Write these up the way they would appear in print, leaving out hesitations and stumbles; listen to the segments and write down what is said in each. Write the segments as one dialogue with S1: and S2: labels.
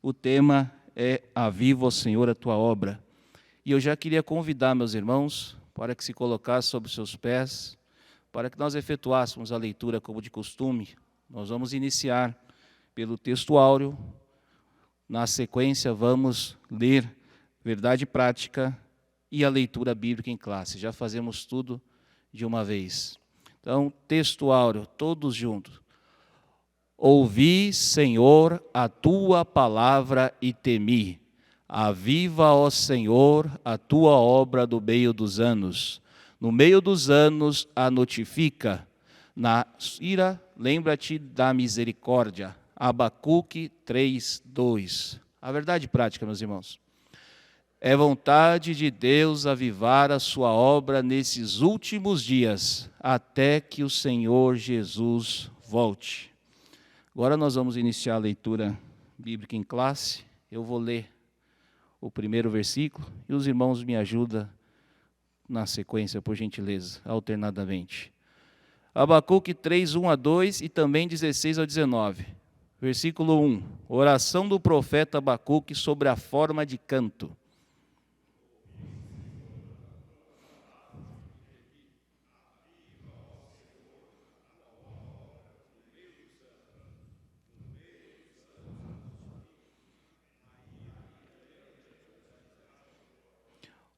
S1: O tema é Aviva, ó Senhor, a tua obra. E eu já queria convidar meus irmãos para que se colocassem sobre os seus pés, para que nós efetuássemos a leitura como de costume. Nós vamos iniciar pelo texto áureo. Na sequência, vamos ler verdade prática e a leitura bíblica em classe. Já fazemos tudo de uma vez. Então, texto áureo, todos juntos. Ouvi, Senhor, a tua palavra e temi. Aviva, ó Senhor, a tua obra do meio dos anos. No meio dos anos a notifica. Na ira, lembra-te da misericórdia. Abacuque 3:2. A verdade prática, meus irmãos. É vontade de Deus avivar a sua obra nesses últimos dias, até que o Senhor Jesus volte. Agora nós vamos iniciar a leitura bíblica em classe. Eu vou ler o primeiro versículo e os irmãos me ajudam na sequência, por gentileza, alternadamente. Abacuque 3:1-2 e também 16-19. Versículo 1. Oração do profeta Abacuque sobre a forma de canto.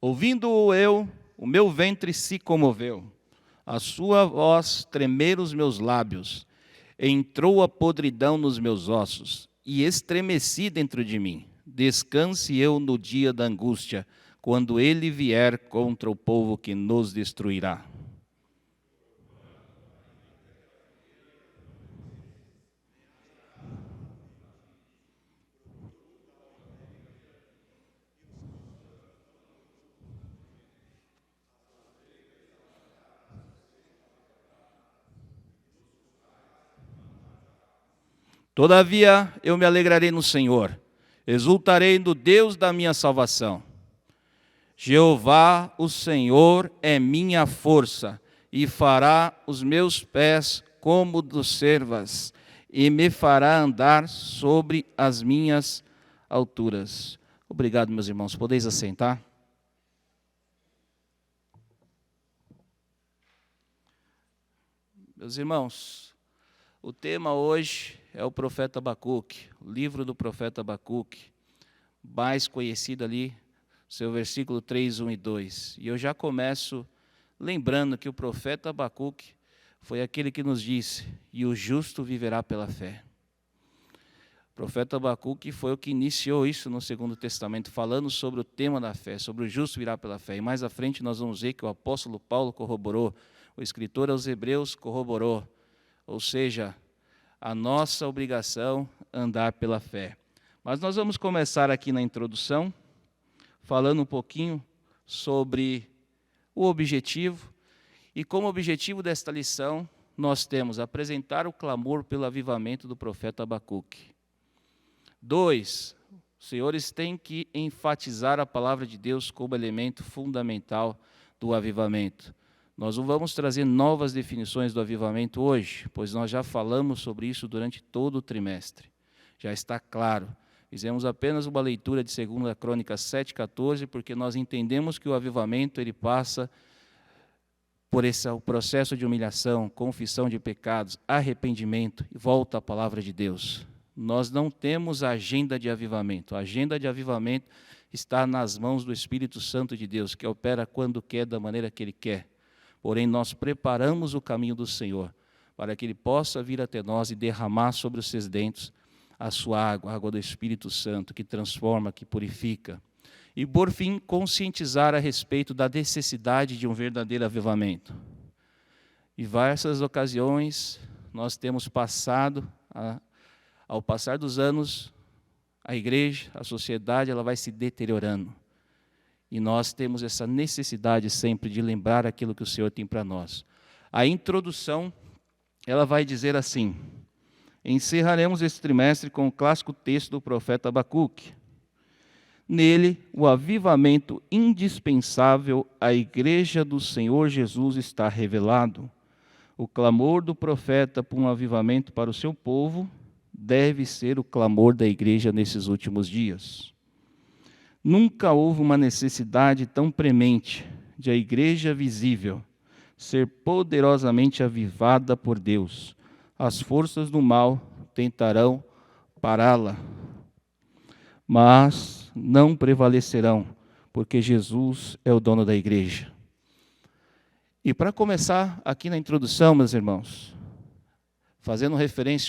S1: Ouvindo-o eu, o meu ventre se comoveu, a sua voz tremer os meus lábios, entrou a podridão nos meus ossos, e estremeci dentro de mim. Descanse eu no dia da angústia, quando ele vier contra o povo que nos destruirá. Todavia eu me alegrarei no Senhor, exultarei no Deus da minha salvação. Jeová, o Senhor, é minha força, e fará os meus pés como dos cervas, e me fará andar sobre as minhas alturas. Obrigado, meus irmãos. Podeis assentar? Meus irmãos, o tema hoje é o profeta Abacuque, o livro do profeta Abacuque, mais conhecido ali, seu versículo 3, 1 e 2. E eu já começo lembrando que o profeta Abacuque foi aquele que nos disse, e o justo viverá pela fé. O profeta Abacuque foi o que iniciou isso no Segundo Testamento, falando sobre o tema da fé, sobre o justo virá pela fé. E mais à frente nós vamos ver que o apóstolo Paulo corroborou, o escritor aos Hebreus corroborou, ou seja, a nossa obrigação andar pela fé. Mas nós vamos começar aqui na introdução, falando um pouquinho sobre o objetivo. E como objetivo desta lição, nós temos apresentar o clamor pelo avivamento do profeta Abacuque. 2, os senhores têm que enfatizar a palavra de Deus como elemento fundamental do avivamento. Nós não vamos trazer novas definições do avivamento hoje, pois nós já falamos sobre isso durante todo o trimestre. Já está claro. Fizemos apenas uma leitura de 2 Crônicas 7:14, porque nós entendemos que o avivamento ele passa por o processo de humilhação, confissão de pecados, arrependimento e volta à palavra de Deus. Nós não temos agenda de avivamento. A agenda de avivamento está nas mãos do Espírito Santo de Deus, que opera quando quer, da maneira que Ele quer. Porém, nós preparamos o caminho do Senhor, para que Ele possa vir até nós e derramar sobre os sedentos a sua água, a água do Espírito Santo, que transforma, que purifica. E, por fim, conscientizar a respeito da necessidade de um verdadeiro avivamento. Em diversas ocasiões, nós temos passado, ao passar dos anos, a igreja, a sociedade, ela vai se deteriorando. E nós temos essa necessidade sempre de lembrar aquilo que o Senhor tem para nós. A introdução, ela vai dizer assim: encerraremos esse trimestre com o clássico texto do profeta Abacuque. Nele, o avivamento indispensável à igreja do Senhor Jesus está revelado. O clamor do profeta por um avivamento para o seu povo deve ser o clamor da igreja nesses últimos dias. Nunca houve uma necessidade tão premente de a igreja visível ser poderosamente avivada por Deus. As forças do mal tentarão pará-la, mas não prevalecerão, porque Jesus é o dono da igreja. E para começar aqui na introdução, meus irmãos, fazendo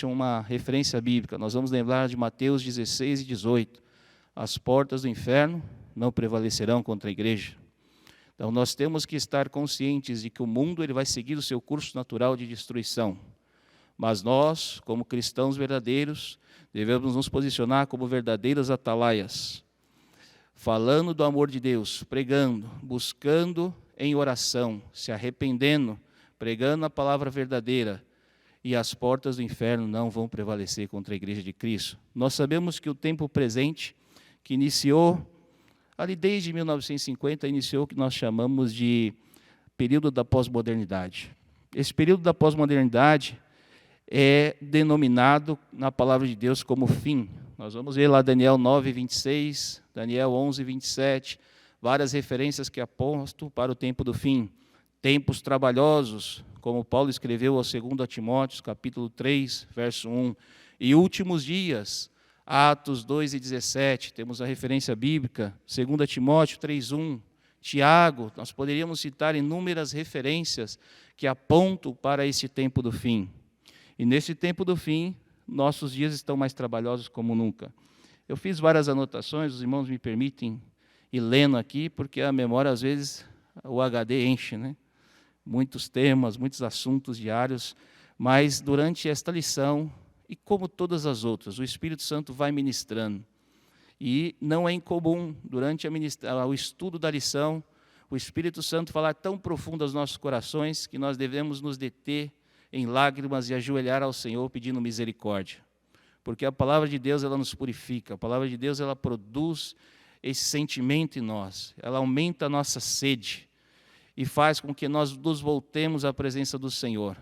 S1: uma referência bíblica, nós vamos lembrar de Mateus 16 e 18. As portas do inferno não prevalecerão contra a igreja. Então nós temos que estar conscientes de que o mundo ele vai seguir o seu curso natural de destruição. Mas nós, como cristãos verdadeiros, devemos nos posicionar como verdadeiros atalaias, falando do amor de Deus, pregando, buscando em oração, se arrependendo, pregando a palavra verdadeira, e as portas do inferno não vão prevalecer contra a igreja de Cristo. Nós sabemos que o tempo presente, que iniciou, ali desde 1950, iniciou o que nós chamamos de período da pós-modernidade. Esse período da pós-modernidade é denominado na palavra de Deus como fim. Nós vamos ver lá Daniel 9, 26, Daniel 11, 27, várias referências que apontam para o tempo do fim. Tempos trabalhosos, como Paulo escreveu ao 2 Timóteo, capítulo 3, verso 1. E últimos dias, Atos 2 e 17, temos a referência bíblica, 2 Timóteo 3, 1. Tiago, nós poderíamos citar inúmeras referências que apontam para esse tempo do fim. E nesse tempo do fim, nossos dias estão mais trabalhosos como nunca. Eu fiz várias anotações, os irmãos me permitem ir lendo aqui, porque a memória, às vezes, o HD enche, né? Muitos temas, muitos assuntos diários, mas durante esta lição, e como todas as outras, o Espírito Santo vai ministrando. E não é incomum, durante o estudo da lição, o Espírito Santo falar tão profundo aos nossos corações, que nós devemos nos deter em lágrimas e ajoelhar ao Senhor pedindo misericórdia. Porque a palavra de Deus, ela nos purifica, a palavra de Deus, ela produz esse sentimento em nós, ela aumenta a nossa sede e faz com que nós nos voltemos à presença do Senhor.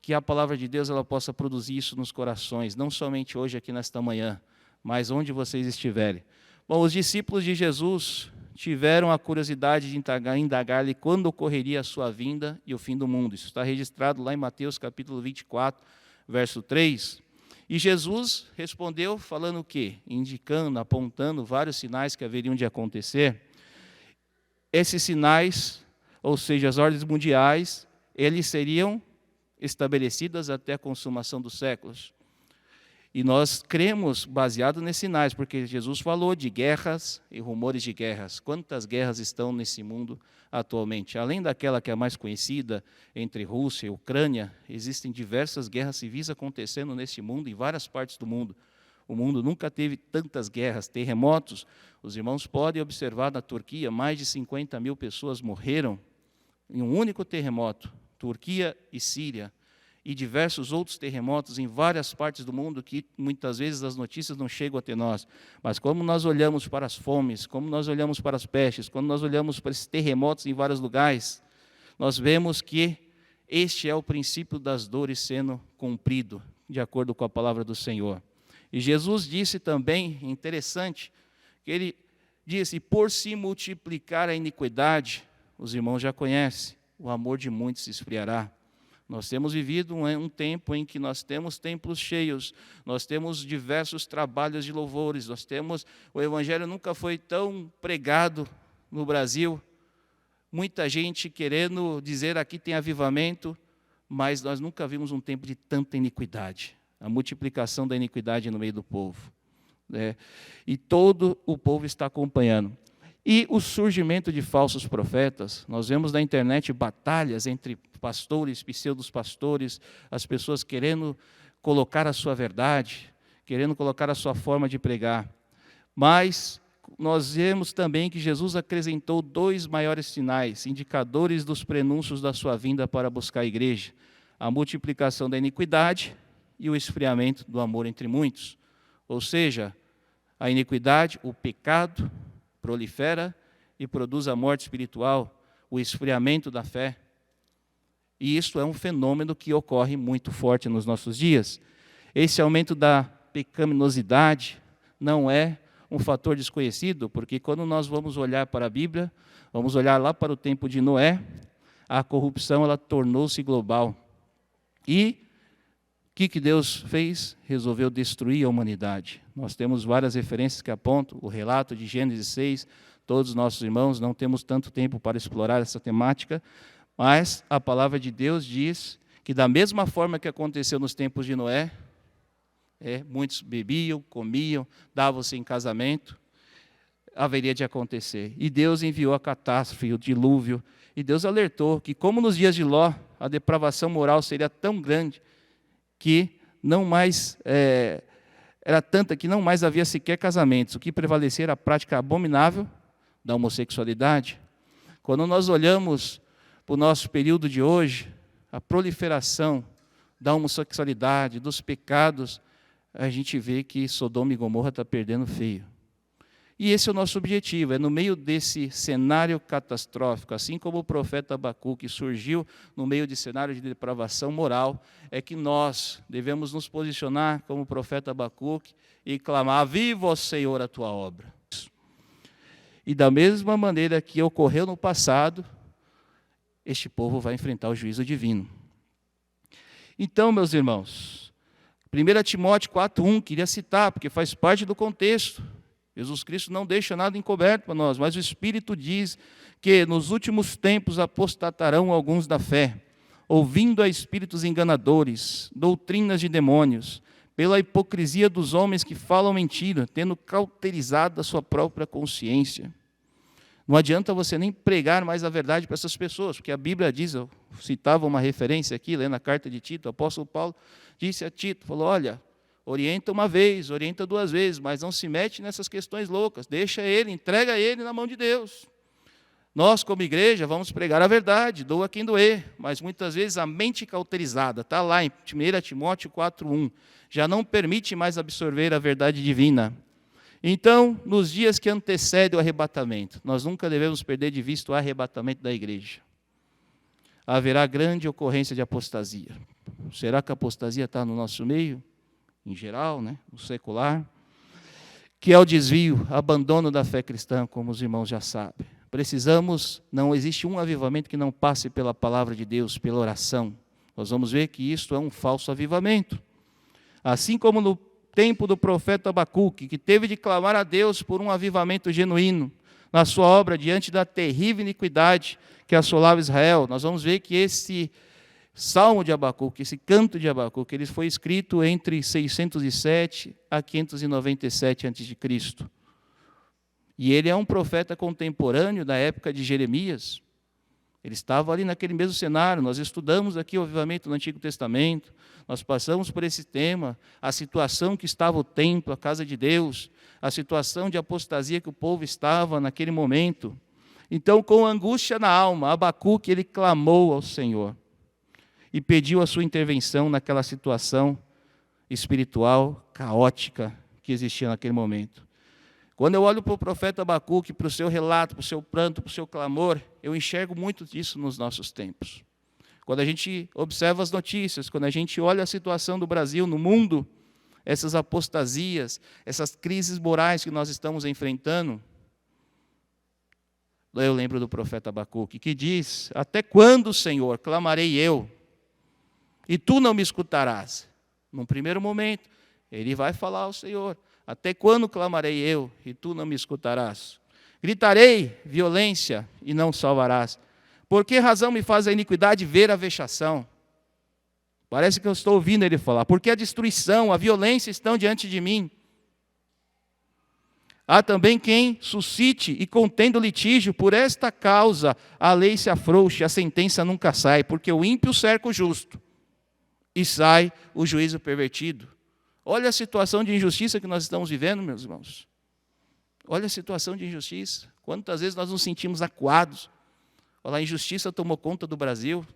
S1: Que a palavra de Deus, ela possa produzir isso nos corações, não somente hoje aqui nesta manhã, mas onde vocês estiverem. Bom, os discípulos de Jesus tiveram a curiosidade de indagar-lhe quando ocorreria a sua vinda e o fim do mundo. Isso está registrado lá em Mateus capítulo 24, verso 3. E Jesus respondeu falando o quê? Indicando, apontando vários sinais que haveriam de acontecer. Esses sinais, ou seja, as ordens mundiais, eles seriam estabelecidas até a consumação dos séculos. E nós cremos baseado nesses sinais, porque Jesus falou de guerras e rumores de guerras. Quantas guerras estão nesse mundo atualmente? Além daquela que é a mais conhecida, entre Rússia e Ucrânia, existem diversas guerras civis acontecendo nesse mundo, em várias partes do mundo. O mundo nunca teve tantas guerras, terremotos. Os irmãos podem observar na Turquia, mais de 50 mil pessoas morreram em um único terremoto, Turquia e Síria. E diversos outros terremotos em várias partes do mundo que muitas vezes as notícias não chegam até nós. Mas como nós olhamos para as fomes, como nós olhamos para as pestes, quando nós olhamos para esses terremotos em vários lugares, nós vemos que este é o princípio das dores sendo cumprido, de acordo com a palavra do Senhor. E Jesus disse também, interessante, que ele disse, por se multiplicar a iniquidade, os irmãos já conhecem, o amor de muitos se esfriará. Nós temos vivido um tempo em que nós temos templos cheios, nós temos diversos trabalhos de louvores, o Evangelho nunca foi tão pregado no Brasil, muita gente querendo dizer aqui tem avivamento, mas nós nunca vimos um tempo de tanta iniquidade, a multiplicação da iniquidade no meio do povo. E todo o povo está acompanhando. E o surgimento de falsos profetas, nós vemos na internet batalhas entre pastores, pseudos pastores, as pessoas querendo colocar a sua verdade, querendo colocar a sua forma de pregar. Mas nós vemos também que Jesus acrescentou 2 maiores sinais, indicadores dos prenúncios da sua vinda para buscar a igreja: a multiplicação da iniquidade e o esfriamento do amor entre muitos. Ou seja, a iniquidade, o pecado, prolifera e produz a morte espiritual, o esfriamento da fé. E isso é um fenômeno que ocorre muito forte nos nossos dias. Esse aumento da pecaminosidade não é um fator desconhecido, porque quando nós vamos olhar para a Bíblia, vamos olhar lá para o tempo de Noé, a corrupção ela tornou-se global. E o que Deus fez? Resolveu destruir a humanidade. Nós temos várias referências que apontam o relato de Gênesis 6, todos os nossos irmãos, não temos tanto tempo para explorar essa temática, mas a palavra de Deus diz que da mesma forma que aconteceu nos tempos de Noé, muitos bebiam, comiam, davam-se em casamento, haveria de acontecer. E Deus enviou a catástrofe, o dilúvio, e Deus alertou que, como nos dias de Ló, a depravação moral seria tão grande que não mais era tanta que não mais havia sequer casamentos. O que prevalecia era a prática abominável da homossexualidade. Quando nós olhamos para o nosso período de hoje, a proliferação da homossexualidade, dos pecados, a gente vê que Sodoma e Gomorra está perdendo feio. E esse é o nosso objetivo, é no meio desse cenário catastrófico, assim como o profeta Abacuque surgiu no meio de cenário de depravação moral, é que nós devemos nos posicionar como o profeta Abacuque e clamar: viva, ó Senhor, a tua obra. E da mesma maneira que ocorreu no passado, este povo vai enfrentar o juízo divino. Então, meus irmãos, 1 Timóteo 4:1, queria citar, porque faz parte do contexto. Jesus Cristo não deixa nada encoberto para nós, mas o Espírito diz que nos últimos tempos apostatarão alguns da fé, ouvindo a espíritos enganadores, doutrinas de demônios, pela hipocrisia dos homens que falam mentira, tendo cauterizado a sua própria consciência. Não adianta você nem pregar mais a verdade para essas pessoas, porque a Bíblia diz, eu citava uma referência aqui, lendo a carta de Tito, o apóstolo Paulo disse a Tito, falou: olha, orienta uma vez, orienta duas vezes, mas não se mete nessas questões loucas, deixa ele, entrega ele na mão de Deus. Nós, como igreja, vamos pregar a verdade, doa quem doer, mas muitas vezes a mente cauterizada, está lá em 1 Timóteo 4:1, já não permite mais absorver a verdade divina. Então, nos dias que antecedem o arrebatamento, nós nunca devemos perder de vista o arrebatamento da igreja. Haverá grande ocorrência de apostasia. Será que a apostasia está no nosso meio? Em geral, o secular, que é o desvio, abandono da fé cristã, como os irmãos já sabem. Não existe um avivamento que não passe pela palavra de Deus, pela oração. Nós vamos ver que isto é um falso avivamento. Assim como no tempo do profeta Abacuque, que teve de clamar a Deus por um avivamento genuíno, na sua obra, diante da terrível iniquidade que assolava Israel, nós vamos ver que esse Salmo de Abacuque, esse canto de Abacuque, ele foi escrito entre 607 a 597 a.C. E ele é um profeta contemporâneo da época de Jeremias. Ele estava ali naquele mesmo cenário. Nós estudamos aqui o avivamento no Antigo Testamento, nós passamos por esse tema, a situação que estava o templo, a casa de Deus, a situação de apostasia que o povo estava naquele momento. Então, com angústia na alma, Abacuque, ele clamou ao Senhor e pediu a sua intervenção naquela situação espiritual, caótica, que existia naquele momento. Quando eu olho para o profeta Abacuque, para o seu relato, para o seu pranto, para o seu clamor, eu enxergo muito disso nos nossos tempos. Quando a gente observa as notícias, quando a gente olha a situação do Brasil, no mundo, essas apostasias, essas crises morais que nós estamos enfrentando, eu lembro do profeta Abacuque, que diz: até quando, Senhor, clamarei eu, e tu não me escutarás? Num primeiro momento, ele vai falar ao Senhor: até quando clamarei eu, e tu não me escutarás? Gritarei violência, e não salvarás. Por que razão me faz a iniquidade ver a vexação? Parece que eu estou ouvindo ele falar. Porque a destruição, a violência estão diante de mim. Há também quem suscite e contendo litígio, por esta causa a lei se afrouxe, a sentença nunca sai, porque o ímpio cerca o justo, e sai o juízo pervertido. Olha a situação de injustiça que nós estamos vivendo, meus irmãos. Olha a situação de injustiça. Quantas vezes nós nos sentimos acuados. Olha, a injustiça tomou conta do Brasil.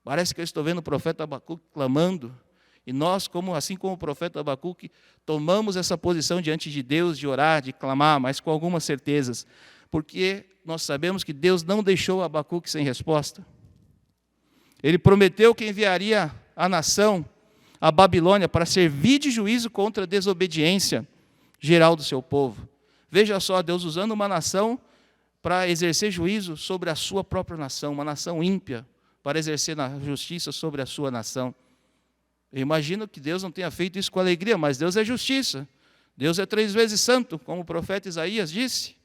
S1: Parece que eu estou vendo o profeta Abacuque clamando. E nós, assim como o profeta Abacuque, tomamos essa posição diante de Deus, de orar, de clamar, mas com algumas certezas. Porque nós sabemos que Deus não deixou Abacuque sem resposta. Ele prometeu que enviaria à nação a Babilônia para servir de juízo contra a desobediência geral do seu povo. Veja só, Deus usando uma nação para exercer juízo sobre a sua própria nação, uma nação ímpia, para exercer a justiça sobre a sua nação. Eu imagino que Deus não tenha feito isso com alegria, mas Deus é justiça. Deus é 3 vezes santo, como o profeta Isaías disse.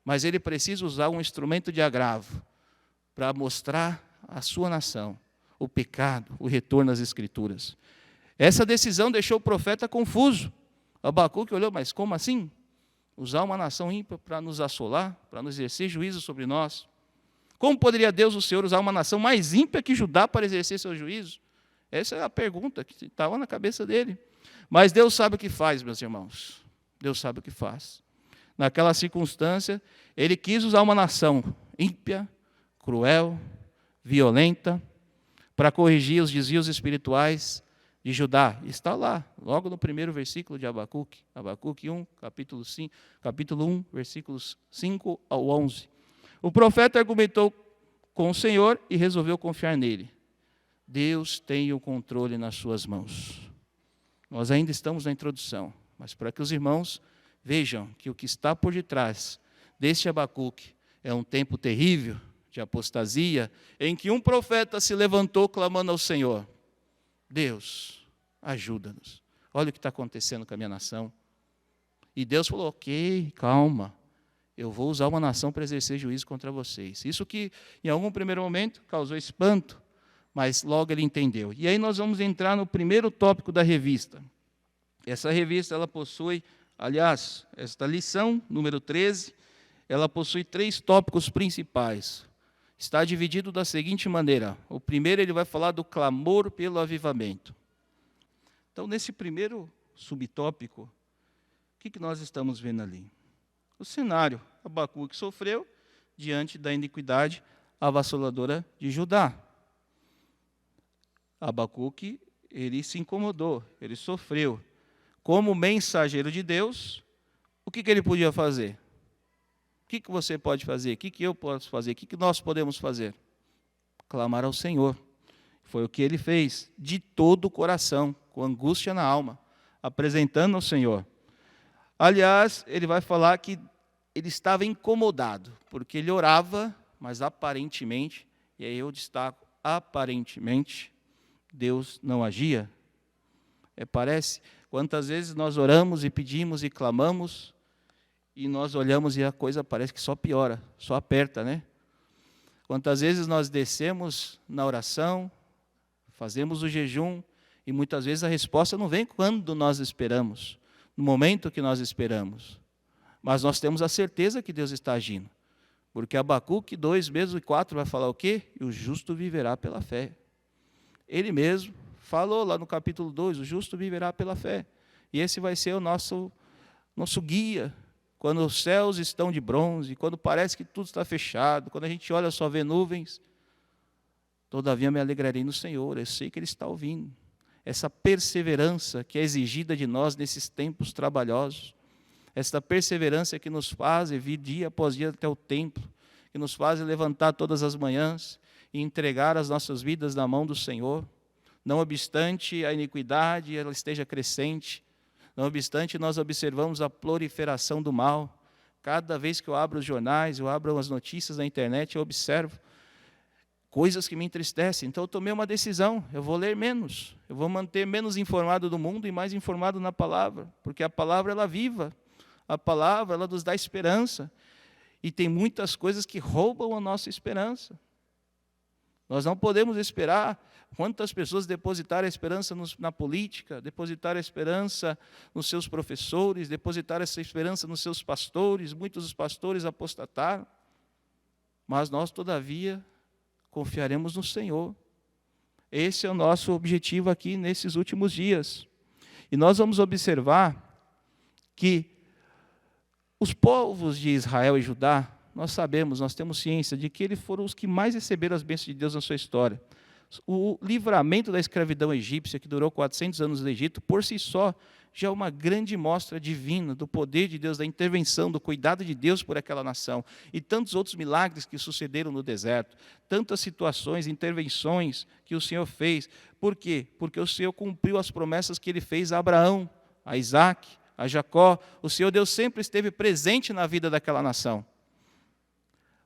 S1: Mas ele precisa usar um instrumento de agravo para mostrar à sua nação o pecado, o retorno às Escrituras. Essa decisão deixou o profeta confuso. Abacuque olhou, mas como assim? Usar uma nação ímpia para nos assolar, para nos exercer juízo sobre nós? Como poderia Deus, o Senhor, usar uma nação mais ímpia que Judá para exercer seu juízo? Essa é a pergunta que estava na cabeça dele. Mas Deus sabe o que faz, meus irmãos. Deus sabe o que faz. Naquela circunstância, ele quis usar uma nação ímpia, cruel, violenta, para corrigir os desvios espirituais de Judá. Está lá, logo no primeiro versículo de Abacuque. Abacuque 1, capítulo 1, versículos 5 ao 11. O profeta argumentou com o Senhor e resolveu confiar nele. Deus tem o controle nas suas mãos. Nós ainda estamos na introdução, mas para que os irmãos vejam que o que está por detrás deste Abacuque é um tempo terrível de apostasia, em que um profeta se levantou clamando ao Senhor: Deus, ajuda-nos. Olha o que está acontecendo com a minha nação. E Deus falou: ok, calma, eu vou usar uma nação para exercer juízo contra vocês. Isso que, em algum primeiro momento, causou espanto, mas logo ele entendeu. E aí nós vamos entrar no primeiro tópico da revista. Essa revista, ela possui, aliás, esta lição, número 13, ela possui 3 tópicos principais. Está dividido da seguinte maneira. O primeiro, ele vai falar do clamor pelo avivamento. Então, nesse primeiro subtópico, o que nós estamos vendo ali? O cenário. Abacuque sofreu diante da iniquidade avassaladora de Judá. Abacuque, ele se incomodou, ele sofreu. Como mensageiro de Deus, o que ele podia fazer? O que você pode fazer? O que eu posso fazer? O que nós podemos fazer? Clamar ao Senhor. Foi o que ele fez, de todo o coração, com angústia na alma, apresentando ao Senhor. Aliás, ele vai falar que ele estava incomodado, porque ele orava, mas aparentemente, e aí eu destaco, aparentemente, Deus não agia. Parece, quantas vezes nós oramos e pedimos e clamamos, e nós olhamos e a coisa parece que só piora, só aperta, né? Quantas vezes nós descemos na oração, fazemos o jejum, e muitas vezes a resposta não vem quando nós esperamos, no momento que nós esperamos. Mas nós temos a certeza que Deus está agindo. Porque Abacuque 2, mesmo e 4 vai falar o quê? E o justo viverá pela fé. Ele mesmo falou lá no capítulo 2, o justo viverá pela fé. E esse vai ser o nosso guia. Quando os céus estão de bronze, quando parece que tudo está fechado, quando a gente olha só vê nuvens, todavia me alegrarei no Senhor, eu sei que Ele está ouvindo. Essa perseverança que é exigida de nós nesses tempos trabalhosos, essa perseverança que nos faz vir dia após dia até o templo, que nos faz levantar todas as manhãs e entregar as nossas vidas na mão do Senhor, não obstante a iniquidade ela esteja crescente, não obstante nós observamos a proliferação do mal. Cada vez que eu abro os jornais, eu abro as notícias na internet, eu observo coisas que me entristecem. Então eu tomei uma decisão, eu vou ler menos, eu vou manter menos informado do mundo e mais informado na palavra, porque a palavra ela é viva, a palavra ela nos dá esperança, e tem muitas coisas que roubam a nossa esperança. Nós não podemos esperar. Quantas pessoas depositaram a esperança na política, depositaram a esperança nos seus professores, depositaram essa esperança nos seus pastores, muitos dos pastores apostataram, mas nós, todavia, confiaremos no Senhor. Esse é o nosso objetivo aqui nesses últimos dias. E nós vamos observar que os povos de Israel e Judá, nós sabemos, nós temos ciência de que eles foram os que mais receberam as bênçãos de Deus na sua história. O livramento da escravidão egípcia, que durou 400 anos no Egito, por si só, já é uma grande mostra divina do poder de Deus, da intervenção, do cuidado de Deus por aquela nação. E tantos outros milagres que sucederam no deserto, tantas situações, intervenções que o Senhor fez. Por quê? Porque o Senhor cumpriu as promessas que Ele fez a Abraão, a Isaac, a Jacó. O Senhor Deus sempre esteve presente na vida daquela nação.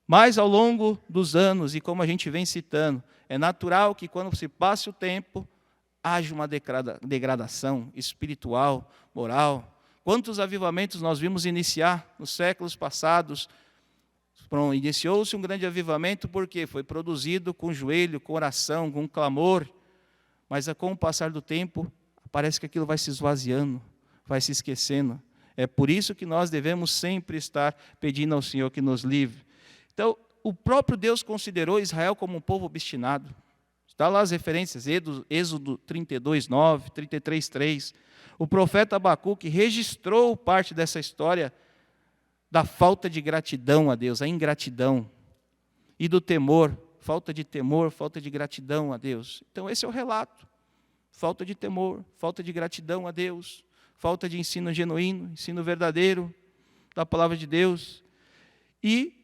S1: Mas ao longo dos anos, e como a gente vem citando, é natural que quando se passe o tempo, haja uma degradação espiritual, moral. Quantos avivamentos nós vimos iniciar nos séculos passados? Iniciou-se um grande avivamento porque foi produzido com joelho, com oração, com clamor. Mas com o passar do tempo, parece que aquilo vai se esvaziando, vai se esquecendo. É por isso que nós devemos sempre estar pedindo ao Senhor que nos livre. Então, o próprio Deus considerou Israel como um povo obstinado. Está lá as referências, Êxodo 32, 9, 33, 3. O profeta Abacuque registrou parte dessa história da falta de gratidão a Deus, a ingratidão, e do temor, falta de temor, falta de gratidão a Deus. Então esse é o relato, falta de temor, falta de gratidão a Deus, falta de ensino genuíno, ensino verdadeiro da palavra de Deus. E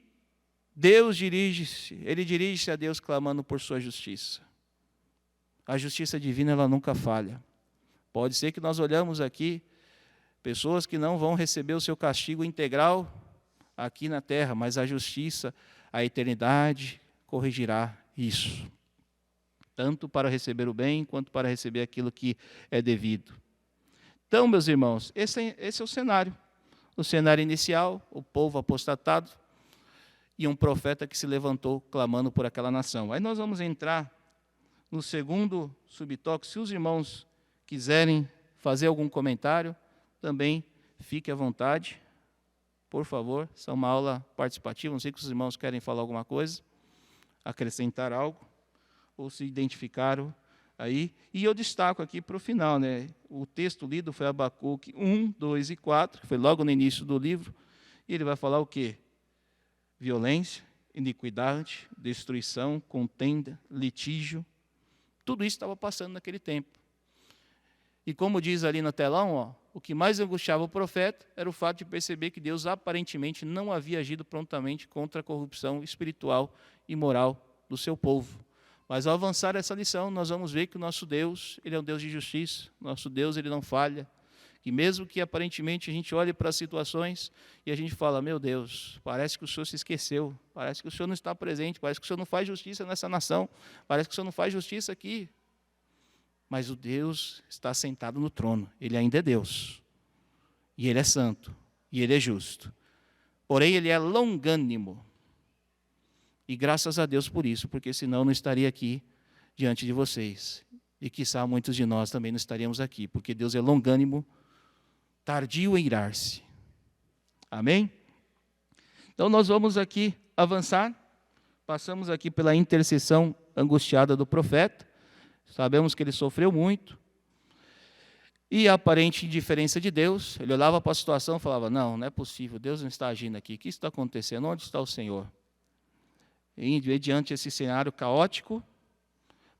S1: Deus ele dirige-se a Deus clamando por sua justiça. A justiça divina, ela nunca falha. Pode ser que nós olhamos aqui pessoas que não vão receber o seu castigo integral aqui na terra, mas a justiça, a eternidade, corrigirá isso. Tanto para receber o bem, quanto para receber aquilo que é devido. Então, meus irmãos, esse é o cenário. O cenário inicial, o povo apostatado, e um profeta que se levantou clamando por aquela nação. Aí nós vamos entrar no segundo subtópico. Se os irmãos quiserem fazer algum comentário, também fique à vontade, por favor. Essa é uma aula participativa, não sei se os irmãos querem falar alguma coisa, acrescentar algo, ou se identificaram aí. E eu destaco aqui para o final, né? O texto lido foi Abacuque 1, 2 e 4, que foi logo no início do livro, e ele vai falar o quê? Violência, iniquidade, destruição, contenda, litígio. Tudo isso estava passando naquele tempo. E como diz ali no telão, ó, o que mais angustiava o profeta era o fato de perceber que Deus aparentemente não havia agido prontamente contra a corrupção espiritual e moral do seu povo. Mas ao avançar essa lição, nós vamos ver que o nosso Deus, Ele é um Deus de justiça, nosso Deus, Ele não falha. E mesmo que aparentemente a gente olhe para as situações e a gente fala, meu Deus, parece que o Senhor se esqueceu, parece que o Senhor não está presente, parece que o Senhor não faz justiça nessa nação, parece que o Senhor não faz justiça aqui. Mas o Deus está sentado no trono, Ele ainda é Deus, e Ele é santo, e Ele é justo. Porém, Ele é longânimo, e graças a Deus por isso, porque senão eu não estaria aqui diante de vocês, e quiçá muitos de nós também não estaríamos aqui, porque Deus é longânimo, tardio em irar-se. Amém? Então nós vamos aqui avançar, passamos aqui pela intercessão angustiada do profeta, sabemos que ele sofreu muito, e a aparente indiferença de Deus, ele olhava para a situação e falava, não é possível, Deus não está agindo aqui, o que está acontecendo, onde está o Senhor? E diante desse cenário caótico,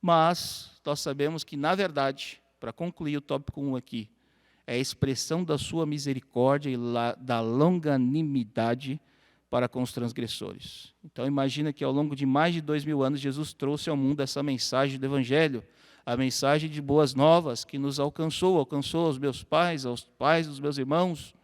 S1: mas nós sabemos que, na verdade, para concluir o tópico 1 aqui, é a expressão da sua misericórdia e da longanimidade para com os transgressores. Então, imagina que ao longo de mais de 2000 anos, Jesus trouxe ao mundo essa mensagem do Evangelho, a mensagem de boas novas que nos alcançou aos meus pais, aos pais dos meus irmãos,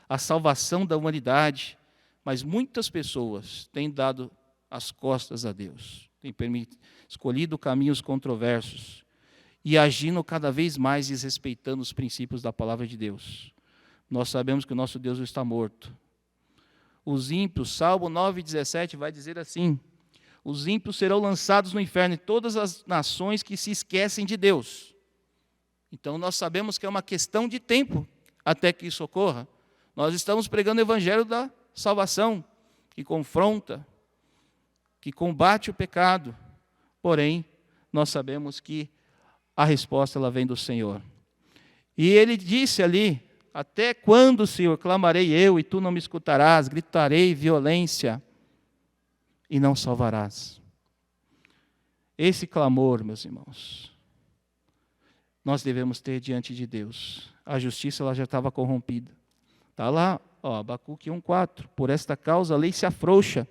S1: a salvação da humanidade. Mas muitas pessoas têm dado as costas a Deus, têm escolhido caminhos controversos, e agindo cada vez mais desrespeitando os princípios da palavra de Deus. Nós sabemos que o nosso Deus está morto. Os ímpios, Salmo 9,17 vai dizer assim, os ímpios serão lançados no inferno, e todas as nações que se esquecem de Deus. Então nós sabemos que é uma questão de tempo até que isso ocorra. Nós estamos pregando o evangelho da salvação, que confronta, que combate o pecado. Porém, nós sabemos que a resposta ela vem do Senhor. E ele disse ali, até quando, Senhor, clamarei eu e tu não me escutarás, gritarei violência e não salvarás. Esse clamor, meus irmãos, nós devemos ter diante de Deus. A justiça ela já estava corrompida. Está lá, Abacuque 1,4. Por esta causa a lei se afrouxa,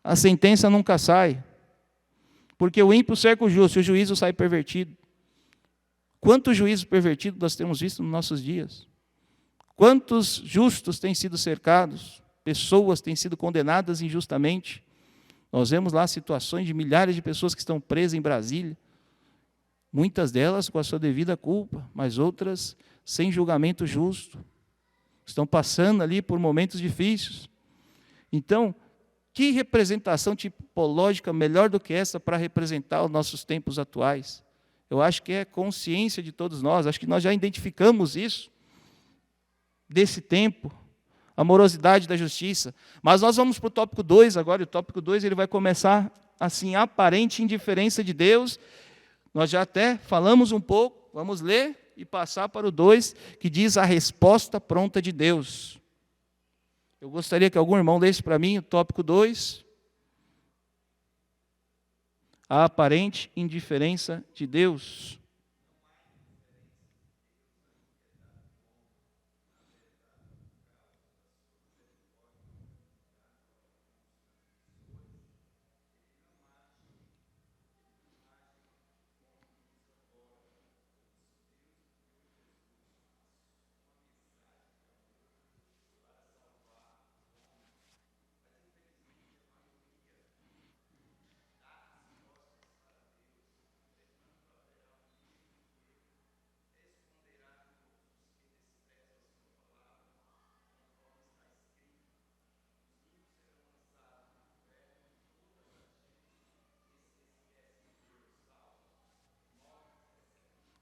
S1: a sentença nunca sai, porque o ímpio cerca o justo e o juízo sai pervertido. Quantos juízos pervertidos nós temos visto nos nossos dias? Quantos justos têm sido cercados? Pessoas têm sido condenadas injustamente. Nós vemos lá situações de milhares de pessoas que estão presas em Brasília, muitas delas com a sua devida culpa, mas outras sem julgamento justo. Estão passando ali por momentos difíceis. Então, que representação tipológica melhor do que essa para representar os nossos tempos atuais? Eu acho que é consciência de todos nós, acho que nós já identificamos isso, desse tempo, a morosidade da justiça. Mas nós vamos para o tópico 2 agora, e o tópico 2 ele vai começar assim, aparente indiferença de Deus. Nós já até falamos um pouco, vamos ler e passar para o 2, que diz a resposta pronta de Deus. Eu gostaria que algum irmão lesse para mim o tópico 2. A aparente indiferença de Deus.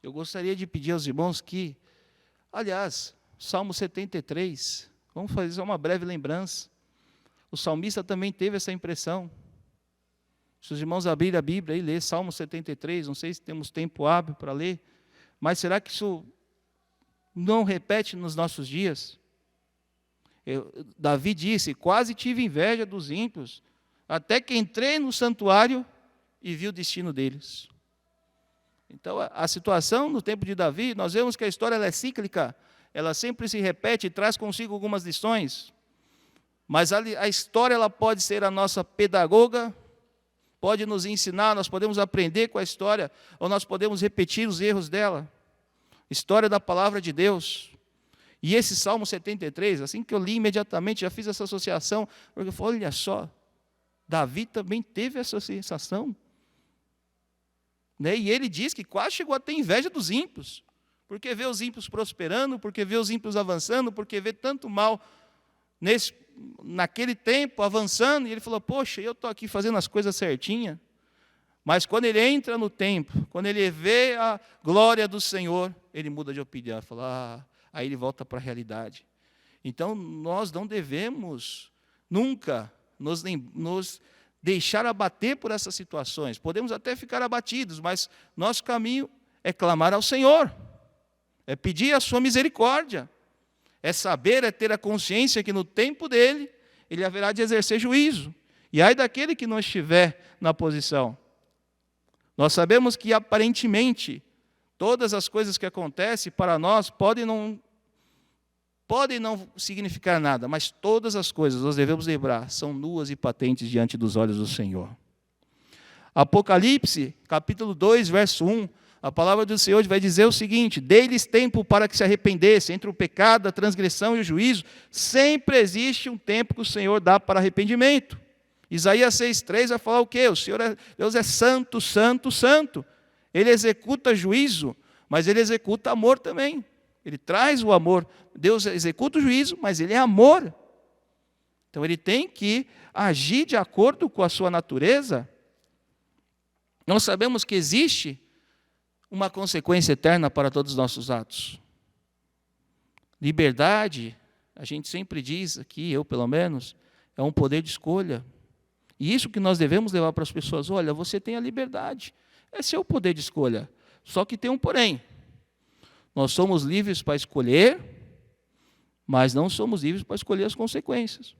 S1: Eu gostaria de pedir aos irmãos que, aliás, Salmo 73, vamos fazer uma breve lembrança. O salmista também teve essa impressão. Se os irmãos abrirem a Bíblia e ler Salmo 73, não sei se temos tempo hábil para ler, mas será que isso não repete nos nossos dias? Davi disse, quase tive inveja dos ímpios, até que entrei no santuário e vi o destino deles. Então, a situação no tempo de Davi, nós vemos que a história ela é cíclica, ela sempre se repete e traz consigo algumas lições, mas a história ela pode ser a nossa pedagoga, pode nos ensinar, nós podemos aprender com a história, ou nós podemos repetir os erros dela. História da palavra de Deus. E esse Salmo 73, assim que eu li imediatamente, já fiz essa associação, porque eu falei, olha só, Davi também teve essa sensação. E ele diz que quase chegou a ter inveja dos ímpios, porque vê os ímpios prosperando, porque vê os ímpios avançando, porque vê tanto mal naquele tempo avançando, e ele falou, poxa, eu estou aqui fazendo as coisas certinhas, mas quando ele entra no templo, quando ele vê a glória do Senhor, ele muda de opinião, fala, aí ele volta para a realidade. Então, nós não devemos nunca nos deixar abater por essas situações. Podemos até ficar abatidos, mas nosso caminho é clamar ao Senhor, é pedir a sua misericórdia, é saber, é ter a consciência que no tempo dele, ele haverá de exercer juízo. E ai daquele que não estiver na posição. Nós sabemos que aparentemente, todas as coisas que acontecem para nós podem não significar nada, mas todas as coisas, nós devemos lembrar, são nuas e patentes diante dos olhos do Senhor. Apocalipse, capítulo 2, verso 1, a palavra do Senhor vai dizer o seguinte, dei-lhes tempo para que se arrependessem, entre o pecado, a transgressão e o juízo, sempre existe um tempo que o Senhor dá para arrependimento. Isaías 6,3 vai falar o quê? Deus é santo, santo, santo. Ele executa juízo, mas ele executa amor também. Ele traz o amor. Deus executa o juízo, mas ele é amor. Então ele tem que agir de acordo com a sua natureza. Nós sabemos que existe uma consequência eterna para todos os nossos atos. Liberdade, a gente sempre diz aqui, eu pelo menos, é um poder de escolha. E isso que nós devemos levar para as pessoas, olha, você tem a liberdade, é seu poder de escolha. Só que tem um porém. Nós somos livres para escolher, mas não somos livres para escolher as consequências.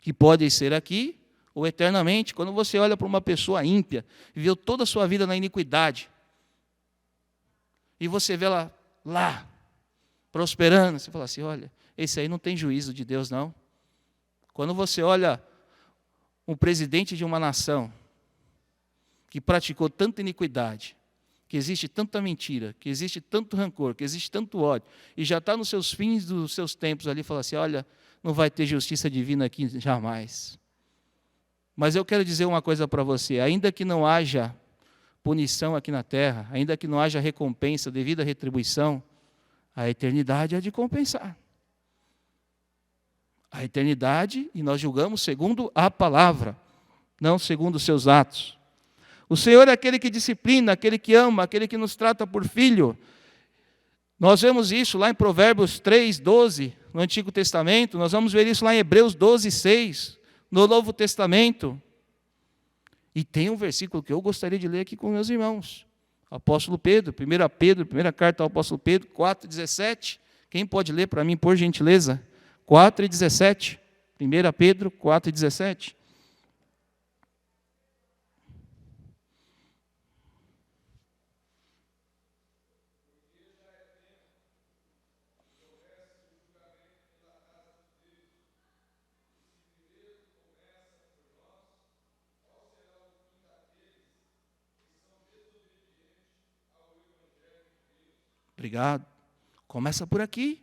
S1: Que podem ser aqui, ou eternamente. Quando você olha para uma pessoa ímpia, viveu toda a sua vida na iniquidade, e você vê ela lá, prosperando, você fala assim, olha, esse aí não tem juízo de Deus, não. Quando você olha um presidente de uma nação que praticou tanta iniquidade, que existe tanta mentira, que existe tanto rancor, que existe tanto ódio, e já está nos seus fins dos seus tempos ali, fala assim, olha, não vai ter justiça divina aqui jamais. Mas eu quero dizer uma coisa para você, ainda que não haja punição aqui na terra, ainda que não haja recompensa, devida retribuição, a eternidade é de compensar. A eternidade, e nós julgamos segundo a palavra, não segundo os seus atos. O Senhor é aquele que disciplina, aquele que ama, aquele que nos trata por filho. Nós vemos isso lá em Provérbios 3, 12, no Antigo Testamento. Nós vamos ver isso lá em Hebreus 12, 6, no Novo Testamento. E tem um versículo que eu gostaria de ler aqui com meus irmãos. Apóstolo Pedro, 1 Pedro, primeira carta ao apóstolo Pedro, 4, 17. Quem pode ler para mim, por gentileza? 4 e 17. 1 Pedro 4 e 17. Obrigado. Começa por aqui.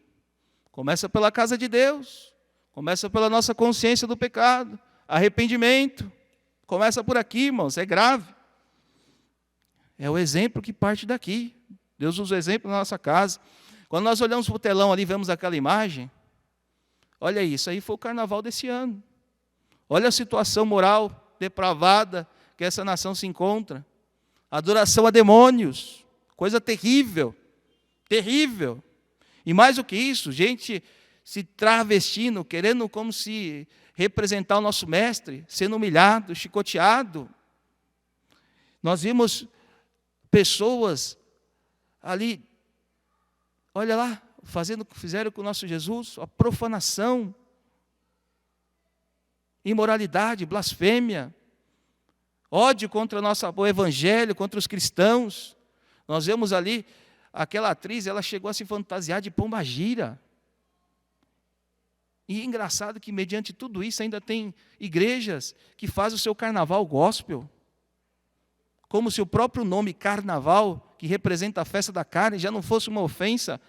S1: Começa pela casa de Deus. Começa pela nossa consciência do pecado. Arrependimento. Começa por aqui, irmãos. É grave. É o exemplo que parte daqui. Deus usa o exemplo na nossa casa. Quando nós olhamos para o telão ali, vemos aquela imagem. Olha isso aí foi o carnaval desse ano. Olha a situação moral depravada que essa nação se encontra. Adoração a demônios. Coisa terrível. Terrível. E mais do que isso, gente se travestindo, querendo como se representar o nosso mestre, sendo humilhado, chicoteado. Nós vimos pessoas ali, olha lá, fizeram com o nosso Jesus, a profanação, imoralidade, blasfêmia, ódio contra o evangelho, contra os cristãos. Nós vemos ali aquela atriz, ela chegou a se fantasiar de pombagira. E é engraçado que, mediante tudo isso, ainda tem igrejas que fazem o seu carnaval gospel. Como se o próprio nome carnaval, que representa a festa da carne, já não fosse uma ofensa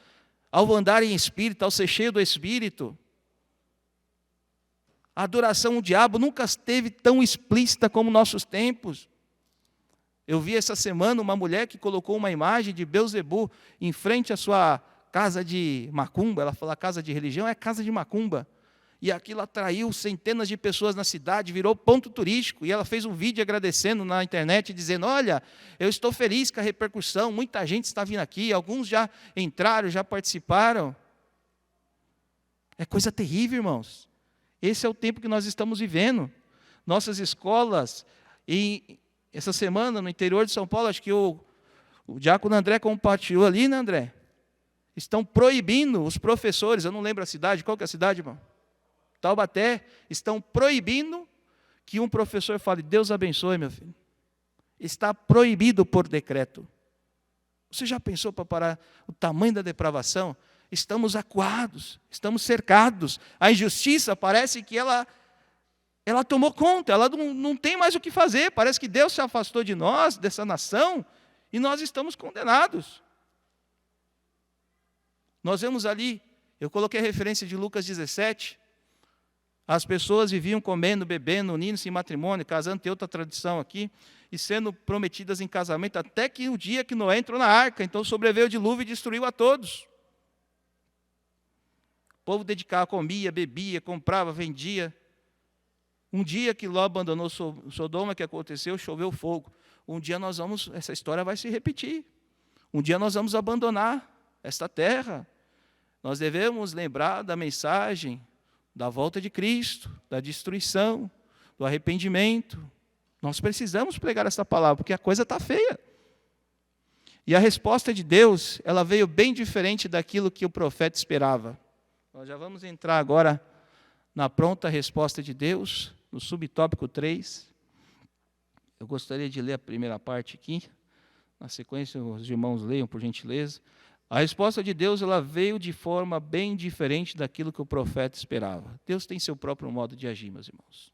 S1: ao andar em espírito, ao ser cheio do Espírito. A adoração ao diabo nunca esteve tão explícita como nossos tempos. Eu vi essa semana uma mulher que colocou uma imagem de Belzebu em frente à sua casa de macumba. Ela falou, a casa de religião é casa de macumba. E aquilo atraiu centenas de pessoas na cidade, virou ponto turístico. E ela fez um vídeo agradecendo na internet, dizendo, olha, eu estou feliz com a repercussão, muita gente está vindo aqui, alguns já entraram, já participaram. É coisa terrível, irmãos. Esse é o tempo que nós estamos vivendo. Nossas escolas, essa semana, no interior de São Paulo, acho que o diácono André compartilhou ali, né, André? Estão proibindo os professores, eu não lembro a cidade, qual que é a cidade, irmão? Taubaté, estão proibindo que um professor fale, Deus abençoe, meu filho. Está proibido por decreto. Você já pensou para parar o tamanho da depravação? Estamos acuados, estamos cercados. A injustiça parece que ela tomou conta, ela não tem mais o que fazer. Parece que Deus se afastou de nós, dessa nação, e nós estamos condenados. Nós vemos ali, eu coloquei a referência de Lucas 17, as pessoas viviam comendo, bebendo, unindo-se em matrimônio, casando, tem outra tradição aqui, e sendo prometidas em casamento, até que o dia que Noé entrou na arca, então sobreveio o dilúvio e destruiu a todos. O povo dedicava, comia, bebia, comprava, vendia. Um dia que Ló abandonou Sodoma, que aconteceu, choveu fogo. Um dia essa história vai se repetir. Um dia nós vamos abandonar esta terra. Nós devemos lembrar da mensagem da volta de Cristo, da destruição, do arrependimento. Nós precisamos pregar essa palavra, porque a coisa está feia. E a resposta de Deus, ela veio bem diferente daquilo que o profeta esperava. Nós já vamos entrar agora na pronta resposta de Deus, no subtópico 3. Eu gostaria de ler a primeira parte aqui. Na sequência, os irmãos leiam, por gentileza. A resposta de Deus ela veio de forma bem diferente daquilo que o profeta esperava. Deus tem seu próprio modo de agir, meus irmãos.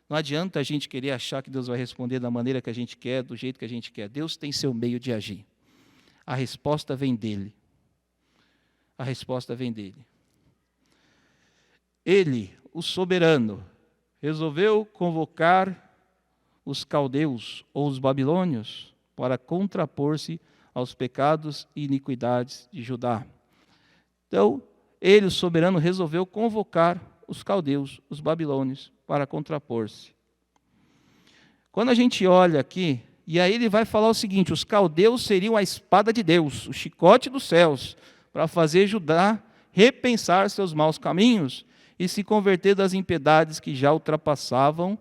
S1: Não adianta a gente querer achar que Deus vai responder da maneira que a gente quer, do jeito que a gente quer. Deus tem seu meio de agir. A resposta vem dele. A resposta vem dele. Ele, o soberano, resolveu convocar os caldeus ou os babilônios para contrapor-se aos pecados e iniquidades de Judá. Então, ele, o soberano, resolveu convocar os caldeus, os babilônios, para contrapor-se. Quando a gente olha aqui, e aí ele vai falar o seguinte: os caldeus seriam a espada de Deus, o chicote dos céus, para fazer Judá repensar seus maus caminhos e se converter das impiedades que já ultrapassavam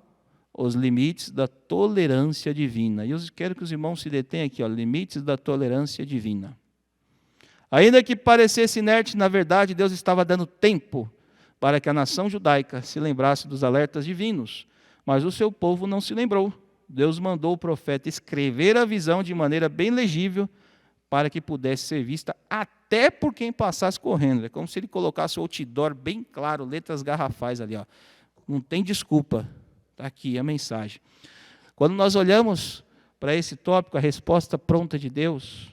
S1: os limites da tolerância divina. E eu quero que os irmãos se detenham aqui, limites da tolerância divina. Ainda que parecesse inerte, na verdade, Deus estava dando tempo para que a nação judaica se lembrasse dos alertas divinos, mas o seu povo não se lembrou. Deus mandou o profeta escrever a visão de maneira bem legível para que pudesse ser vista até por quem passasse correndo. É como se ele colocasse o outdoor bem claro, letras garrafais ali. Não tem desculpa. Está aqui a mensagem. Quando nós olhamos para esse tópico, a resposta pronta de Deus,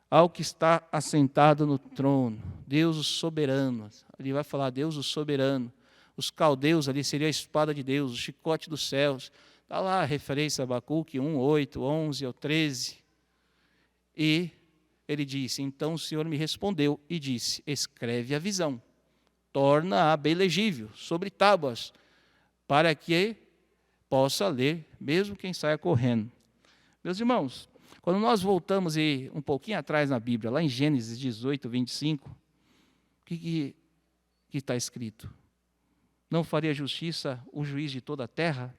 S1: ao que está assentado no trono, Deus o soberano. Ele vai falar Deus o soberano. Os caldeus ali seria a espada de Deus, o chicote dos céus. Está lá a referência a Abacuque 1, 8, 11 ou 13. E ele disse, então o Senhor me respondeu e disse, escreve a visão, torna-a bem legível, sobre tábuas, para que possa ler, mesmo quem saia correndo. Meus irmãos, quando nós voltamos um pouquinho atrás na Bíblia, lá em Gênesis 18, 25, o que está escrito? Não faria justiça o juiz de toda a terra?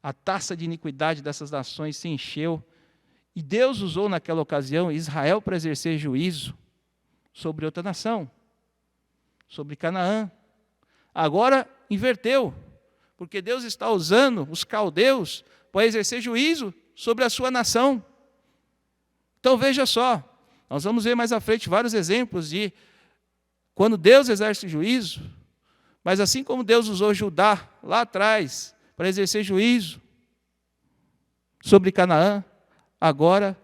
S1: A taça de iniquidade dessas nações se encheu, e Deus usou naquela ocasião Israel para exercer juízo sobre outra nação, sobre Canaã. Agora inverteu, porque Deus está usando os caldeus para exercer juízo sobre a sua nação. Então veja só, nós vamos ver mais à frente vários exemplos de quando Deus exerce juízo, mas assim como Deus usou Judá lá atrás para exercer juízo sobre Canaã, agora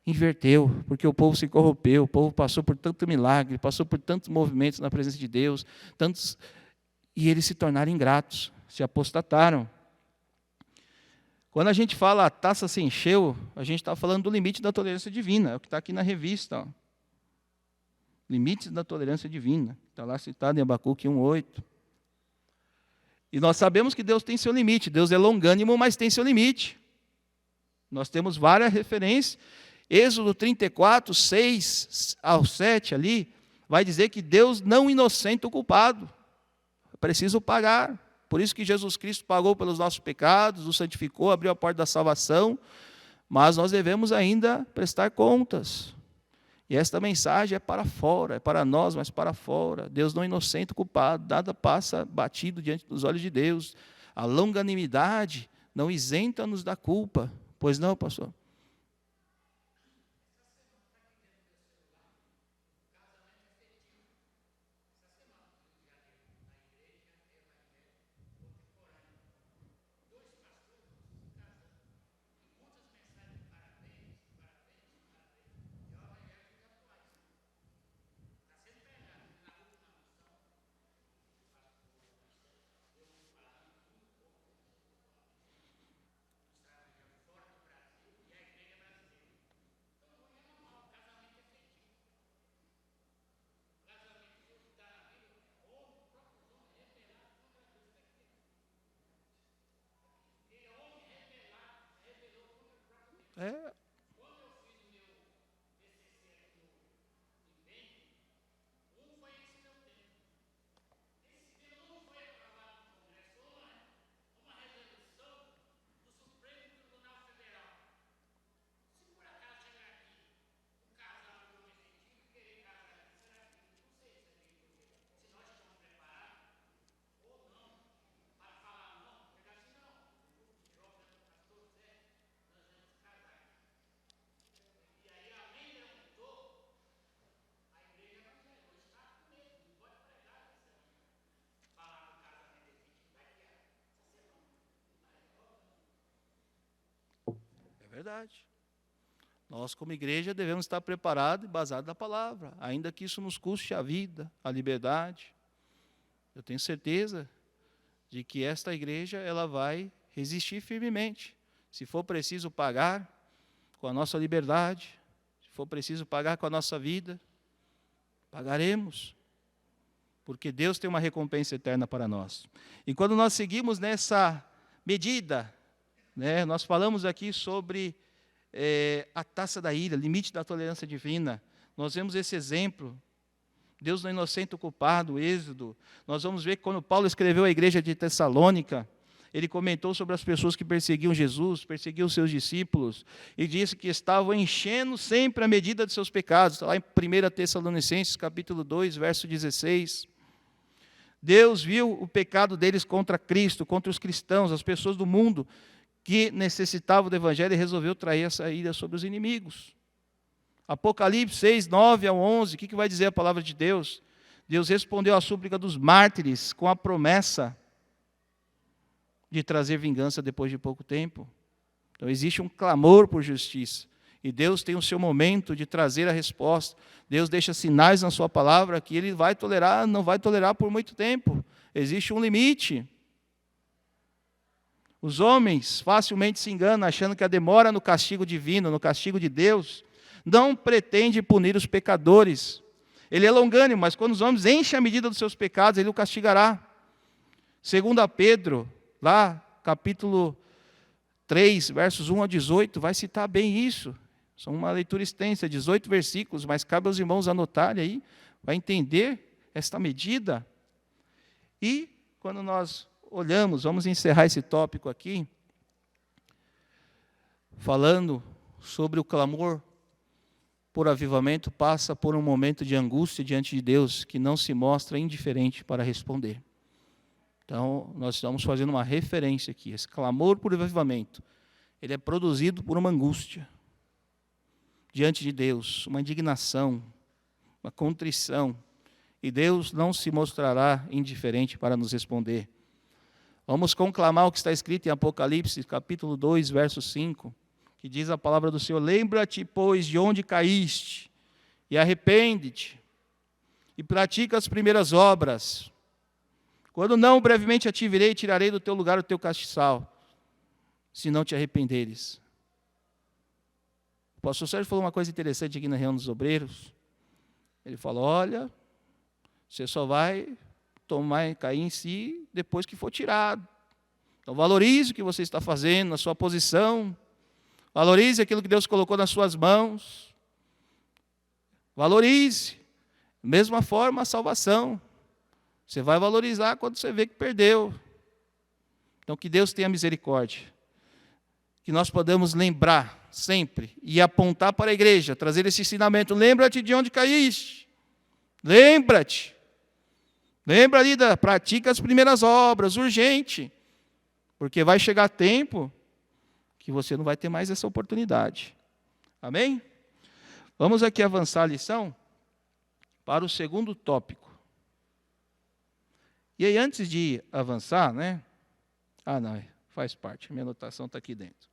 S1: inverteu, porque o povo se corrompeu, o povo passou por tanto milagre, passou por tantos movimentos na presença de Deus, e eles se tornaram ingratos, se apostataram. Quando a gente fala a taça se encheu, a gente está falando do limite da tolerância divina, é o que está aqui na revista. Limites da tolerância divina, está lá citado em Abacuque 1:8. E nós sabemos que Deus tem seu limite, Deus é longânimo, mas tem seu limite. Nós temos várias referências. Êxodo 34, 6 ao 7 ali, vai dizer que Deus não inocenta o culpado. É preciso pagar. Por isso que Jesus Cristo pagou pelos nossos pecados, nos santificou, abriu a porta da salvação, mas nós devemos ainda prestar contas. E esta mensagem é para fora, é para nós, mas para fora. Deus não inocenta o culpado, nada passa batido diante dos olhos de Deus. A longanimidade não isenta-nos da culpa. Pois não, pastor? É. verdade. Nós, como igreja, devemos estar preparados e basados na palavra, ainda que isso nos custe a vida, a liberdade. Eu tenho certeza de que esta igreja ela vai resistir firmemente. Se for preciso pagar com a nossa liberdade, se for preciso pagar com a nossa vida, pagaremos. Porque Deus tem uma recompensa eterna para nós. E quando nós seguimos nessa medida, né, nós falamos aqui sobre a taça da ira, limite da tolerância divina. Nós vemos esse exemplo. Deus não inocente o culpado, o Êxodo. Nós vamos ver que quando Paulo escreveu a igreja de Tessalônica, ele comentou sobre as pessoas que perseguiam Jesus, perseguiam seus discípulos, e disse que estavam enchendo sempre a medida de seus pecados. Está lá em 1 Tessalonicenses, capítulo 2, verso 16. Deus viu o pecado deles contra Cristo, contra os cristãos, as pessoas do mundo, que necessitavam do Evangelho e resolveu trair essa ira sobre os inimigos. Apocalipse 6, 9 ao 11, o que vai dizer a palavra de Deus? Deus respondeu à súplica dos mártires com a promessa de trazer vingança depois de pouco tempo. Então existe um clamor por justiça. E Deus tem o seu momento de trazer a resposta. Deus deixa sinais na sua palavra que Ele vai tolerar, não vai tolerar por muito tempo. Existe um limite. Os homens facilmente se enganam, achando que a demora no castigo divino, no castigo de Deus, não pretende punir os pecadores. Ele é longânimo, mas quando os homens enchem a medida dos seus pecados, Ele o castigará. 2 Pedro, lá, capítulo 3, versos 1 a 18, vai citar bem isso. São uma leitura extensa, 18 versículos, mas cabe aos irmãos anotarem aí, vai entender esta medida. E, quando nós olhamos, vamos encerrar esse tópico aqui, falando sobre o clamor por avivamento, passa por um momento de angústia diante de Deus, que não se mostra indiferente para responder. Então, nós estamos fazendo uma referência aqui, esse clamor por avivamento, ele é produzido por uma angústia diante de Deus, uma indignação, uma contrição, e Deus não se mostrará indiferente para nos responder. Vamos conclamar o que está escrito em Apocalipse, capítulo 2, verso 5, que diz a palavra do Senhor: lembra-te, pois, de onde caíste, e arrepende-te, e pratica as primeiras obras. Quando não, brevemente te virei e tirarei do teu lugar o teu castiçal, se não te arrependeres. O pastor Sérgio falou uma coisa interessante aqui na reunião dos obreiros. Ele falou: olha, você só vai tomar e cair em si depois que for tirado. Então valorize o que você está fazendo, a sua posição. Valorize aquilo que Deus colocou nas suas mãos. Valorize. Da mesma forma a salvação. Você vai valorizar quando você vê que perdeu. Então que Deus tenha misericórdia. Que nós podemos lembrar sempre e apontar para a igreja, trazer esse ensinamento. Lembra-te de onde caíste. Lembra-te. Lembra ali, pratica as primeiras obras, urgente. Porque vai chegar tempo que você não vai ter mais essa oportunidade. Amém? Vamos aqui avançar a lição para o segundo tópico. E aí, antes de avançar, né? Não, faz parte, minha anotação está aqui dentro.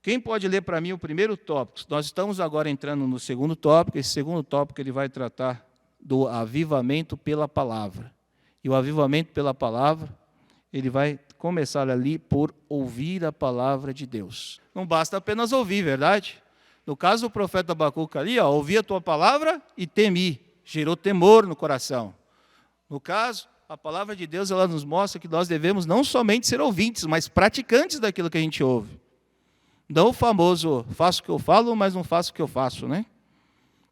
S1: Quem pode ler para mim o primeiro tópico? Nós estamos agora entrando no segundo tópico. Esse segundo tópico ele vai tratar do avivamento pela palavra. E o avivamento pela palavra, ele vai começar ali por ouvir a palavra de Deus. Não basta apenas ouvir, verdade? No caso do profeta Abacuque ali, ouvi a tua palavra e temi. Gerou temor no coração. No caso, a palavra de Deus, ela nos mostra que nós devemos não somente ser ouvintes, mas praticantes daquilo que a gente ouve. Não o famoso, faço o que eu falo, mas não faço o que eu faço, né?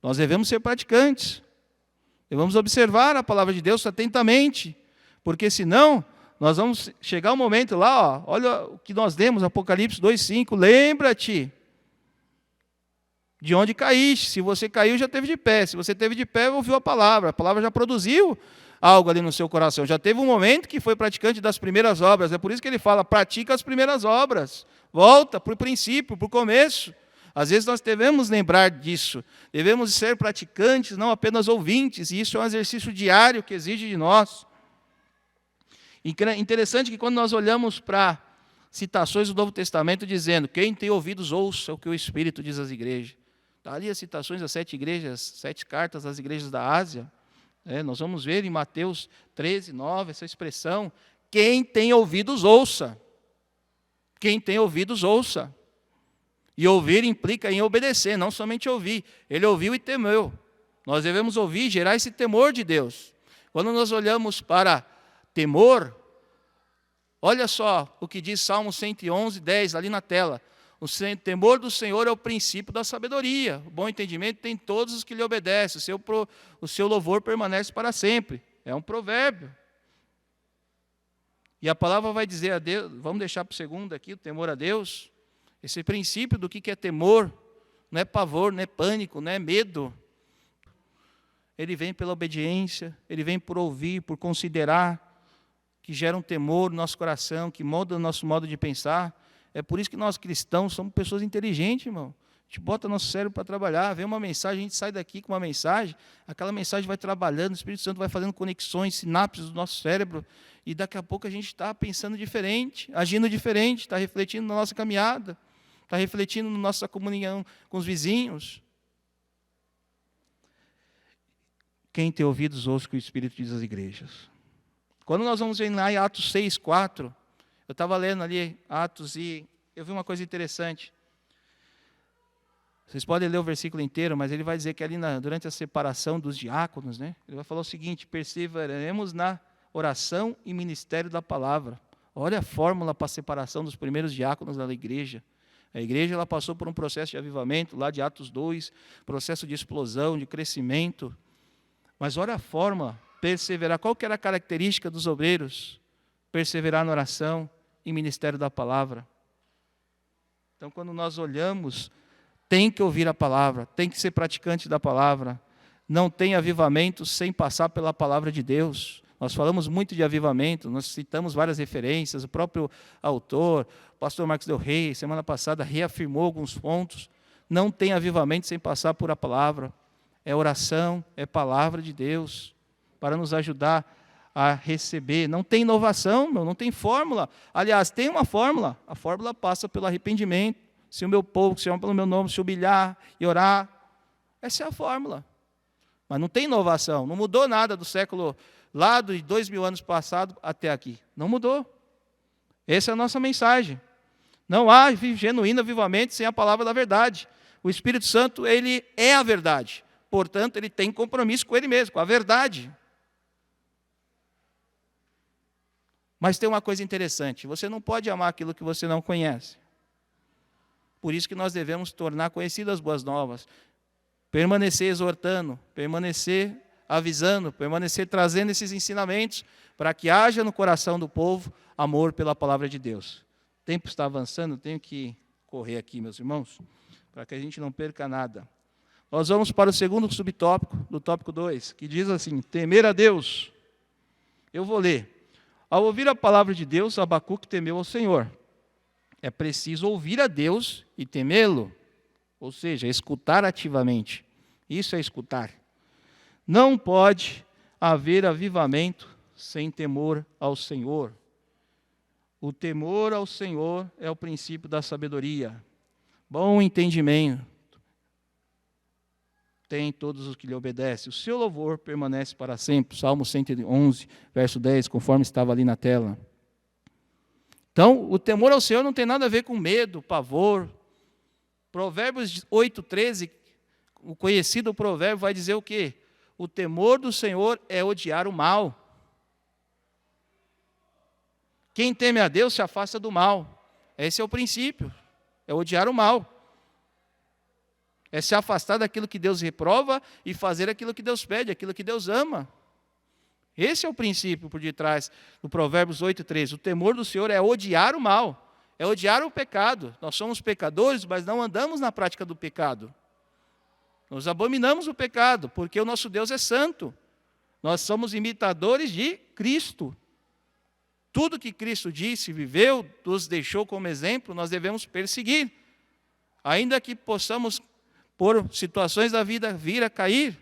S1: Nós devemos ser praticantes. Devemos observar a palavra de Deus atentamente, porque senão nós vamos chegar um momento lá, olha o que nós lemos, Apocalipse 2,5, lembra-te de onde caíste. Se você caiu, já esteve de pé. Se você esteve de pé, ouviu a palavra já produziu algo ali no seu coração. Já teve um momento que foi praticante das primeiras obras. É por isso que ele fala, pratica as primeiras obras. Volta para o princípio, para o começo. Às vezes nós devemos lembrar disso. Devemos ser praticantes, não apenas ouvintes. E isso é um exercício diário que exige de nós. Interessante que quando nós olhamos para citações do Novo Testamento dizendo: quem tem ouvidos, ouça o que o Espírito diz às igrejas. Está ali as citações das 7 igrejas, 7 cartas às igrejas da Ásia. Nós vamos ver em Mateus 13, 9, essa expressão: quem tem ouvidos, ouça. Quem tem ouvidos, ouça. E ouvir implica em obedecer, não somente ouvir. Ele ouviu e temeu. Nós devemos ouvir e gerar esse temor de Deus. Quando nós olhamos para temor, olha só o que diz Salmo 111, 10, ali na tela. O temor do Senhor é o princípio da sabedoria. O bom entendimento tem todos os que lhe obedecem. O seu louvor permanece para sempre. É um provérbio. E a palavra vai dizer a Deus, vamos deixar para o segundo aqui, o temor a Deus. Esse princípio do que é temor, não é pavor, não é pânico, não é medo. Ele vem pela obediência, ele vem por ouvir, por considerar, que gera um temor no nosso coração, que molda o nosso modo de pensar. É por isso que nós cristãos somos pessoas inteligentes, irmão. A gente bota nosso cérebro para trabalhar, vê uma mensagem, a gente sai daqui com uma mensagem, aquela mensagem vai trabalhando, o Espírito Santo vai fazendo conexões, sinapses do nosso cérebro, e daqui a pouco a gente está pensando diferente, agindo diferente, está refletindo na nossa caminhada, está refletindo na nossa comunhão com os vizinhos. Quem tem ouvidos, ouça o que o Espírito diz às igrejas. Quando nós vamos ver lá em Atos 6, 4, eu estava lendo ali Atos e eu vi uma coisa interessante. Vocês podem ler o versículo inteiro, mas ele vai dizer que ali durante a separação dos diáconos, ele vai falar o seguinte: perseveraremos na oração e ministério da palavra. Olha a fórmula para a separação dos primeiros diáconos da igreja. A igreja ela passou por um processo de avivamento, lá de Atos 2, processo de explosão, de crescimento. Mas olha a forma, perseverar. Qual que era a característica dos obreiros? Perseverar na oração e ministério da palavra. Então, quando nós olhamos, tem que ouvir a palavra, tem que ser praticante da palavra. Não tem avivamento sem passar pela palavra de Deus. Nós falamos muito de avivamento, nós citamos várias referências, o próprio autor, o pastor Marcos Del Rey, semana passada, reafirmou alguns pontos. Não tem avivamento sem passar por a palavra. É oração, é palavra de Deus, para nos ajudar a receber. Não tem inovação, não tem fórmula. Aliás, tem uma fórmula. A fórmula passa pelo arrependimento. Se o meu povo, que se chama pelo meu nome, se humilhar e orar. Essa é a fórmula. Mas não tem inovação. Não mudou nada do século, lá de 2000 anos passado até aqui. Não mudou. Essa é a nossa mensagem. Não há genuíno avivamento sem a palavra da verdade. O Espírito Santo, ele é a verdade. Portanto, ele tem compromisso com ele mesmo, com a verdade. Mas tem uma coisa interessante, você não pode amar aquilo que você não conhece. Por isso que nós devemos tornar conhecidas as boas novas, permanecer exortando, permanecer avisando, permanecer trazendo esses ensinamentos, para que haja no coração do povo amor pela palavra de Deus. O tempo está avançando, tenho que correr aqui, meus irmãos, para que a gente não perca nada. Nós vamos para o segundo subtópico, do tópico 2, que diz assim: temer a Deus. Eu vou ler. Ao ouvir a palavra de Deus, Abacuque temeu ao Senhor. É preciso ouvir a Deus e temê-lo, ou seja, escutar ativamente. Isso é escutar. Não pode haver avivamento sem temor ao Senhor. O temor ao Senhor é o princípio da sabedoria. Bom entendimento tem todos os que lhe obedecem. O seu louvor permanece para sempre. Salmo 111, verso 10, conforme estava ali na tela. Então, o temor ao Senhor não tem nada a ver com medo, pavor. Provérbios 8:13, o conhecido provérbio vai dizer o quê? O temor do Senhor é odiar o mal. Quem teme a Deus se afasta do mal. Esse é o princípio, é odiar o mal. É se afastar daquilo que Deus reprova e fazer aquilo que Deus pede, aquilo que Deus ama. Esse é o princípio por detrás do Provérbios 8:13. O temor do Senhor é odiar o mal, é odiar o pecado. Nós somos pecadores, mas não andamos na prática do pecado. Nós abominamos o pecado, porque o nosso Deus é santo. Nós somos imitadores de Cristo. Tudo que Cristo disse, viveu, nos deixou como exemplo, nós devemos perseguir. Ainda que possamos, por situações da vida, vir a cair,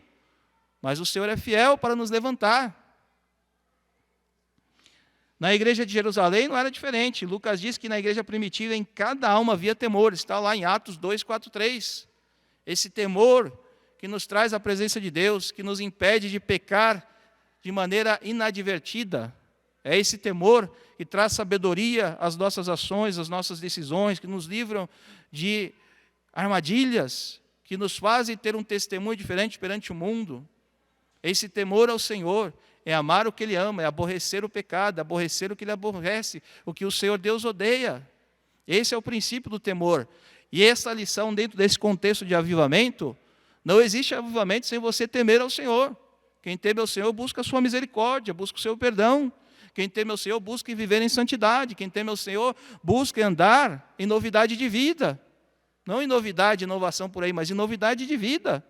S1: mas o Senhor é fiel para nos levantar. Na igreja de Jerusalém não era diferente. Lucas diz que na igreja primitiva em cada alma havia temor. Está lá em Atos 2, 4, 3. Esse temor que nos traz a presença de Deus, que nos impede de pecar de maneira inadvertida. É esse temor que traz sabedoria às nossas ações, às nossas decisões, que nos livram de armadilhas, que nos fazem ter um testemunho diferente perante o mundo. Esse temor ao Senhor é amar o que Ele ama, é aborrecer o pecado, aborrecer o que Ele aborrece, o que o Senhor Deus odeia. Esse é o princípio do temor. E essa lição, dentro desse contexto de avivamento, não existe avivamento sem você temer ao Senhor. Quem teme ao Senhor busca a sua misericórdia, busca o seu perdão. Quem teme ao Senhor busca viver em santidade. Quem teme ao Senhor busca andar em novidade de vida. Não em novidade, inovação por aí, mas em novidade de vida.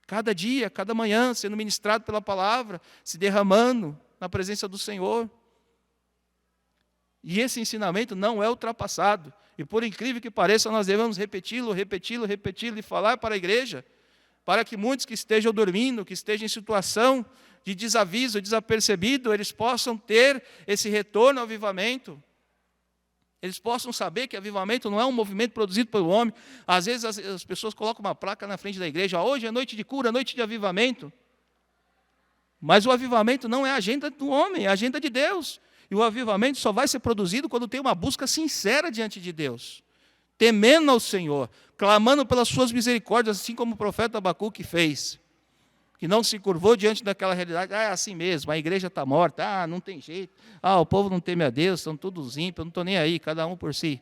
S1: Cada dia, cada manhã, sendo ministrado pela palavra, se derramando na presença do Senhor. E esse ensinamento não é ultrapassado. E por incrível que pareça, nós devemos repeti-lo e falar para a igreja, para que muitos que estejam dormindo, que estejam em situação de desaviso, desapercebido, eles possam ter esse retorno ao avivamento. Eles possam saber que avivamento não é um movimento produzido pelo homem. Às vezes as pessoas colocam uma placa na frente da igreja, hoje é noite de cura, noite de avivamento. Mas o avivamento não é a agenda do homem, é a agenda de Deus. E o avivamento só vai ser produzido quando tem uma busca sincera diante de Deus. Temendo ao Senhor, clamando pelas suas misericórdias, assim como o profeta Abacuque fez. Que não se curvou diante daquela realidade, é assim mesmo, a igreja está morta, não tem jeito, o povo não teme a Deus, estão todos ímpios, eu não estou nem aí, cada um por si.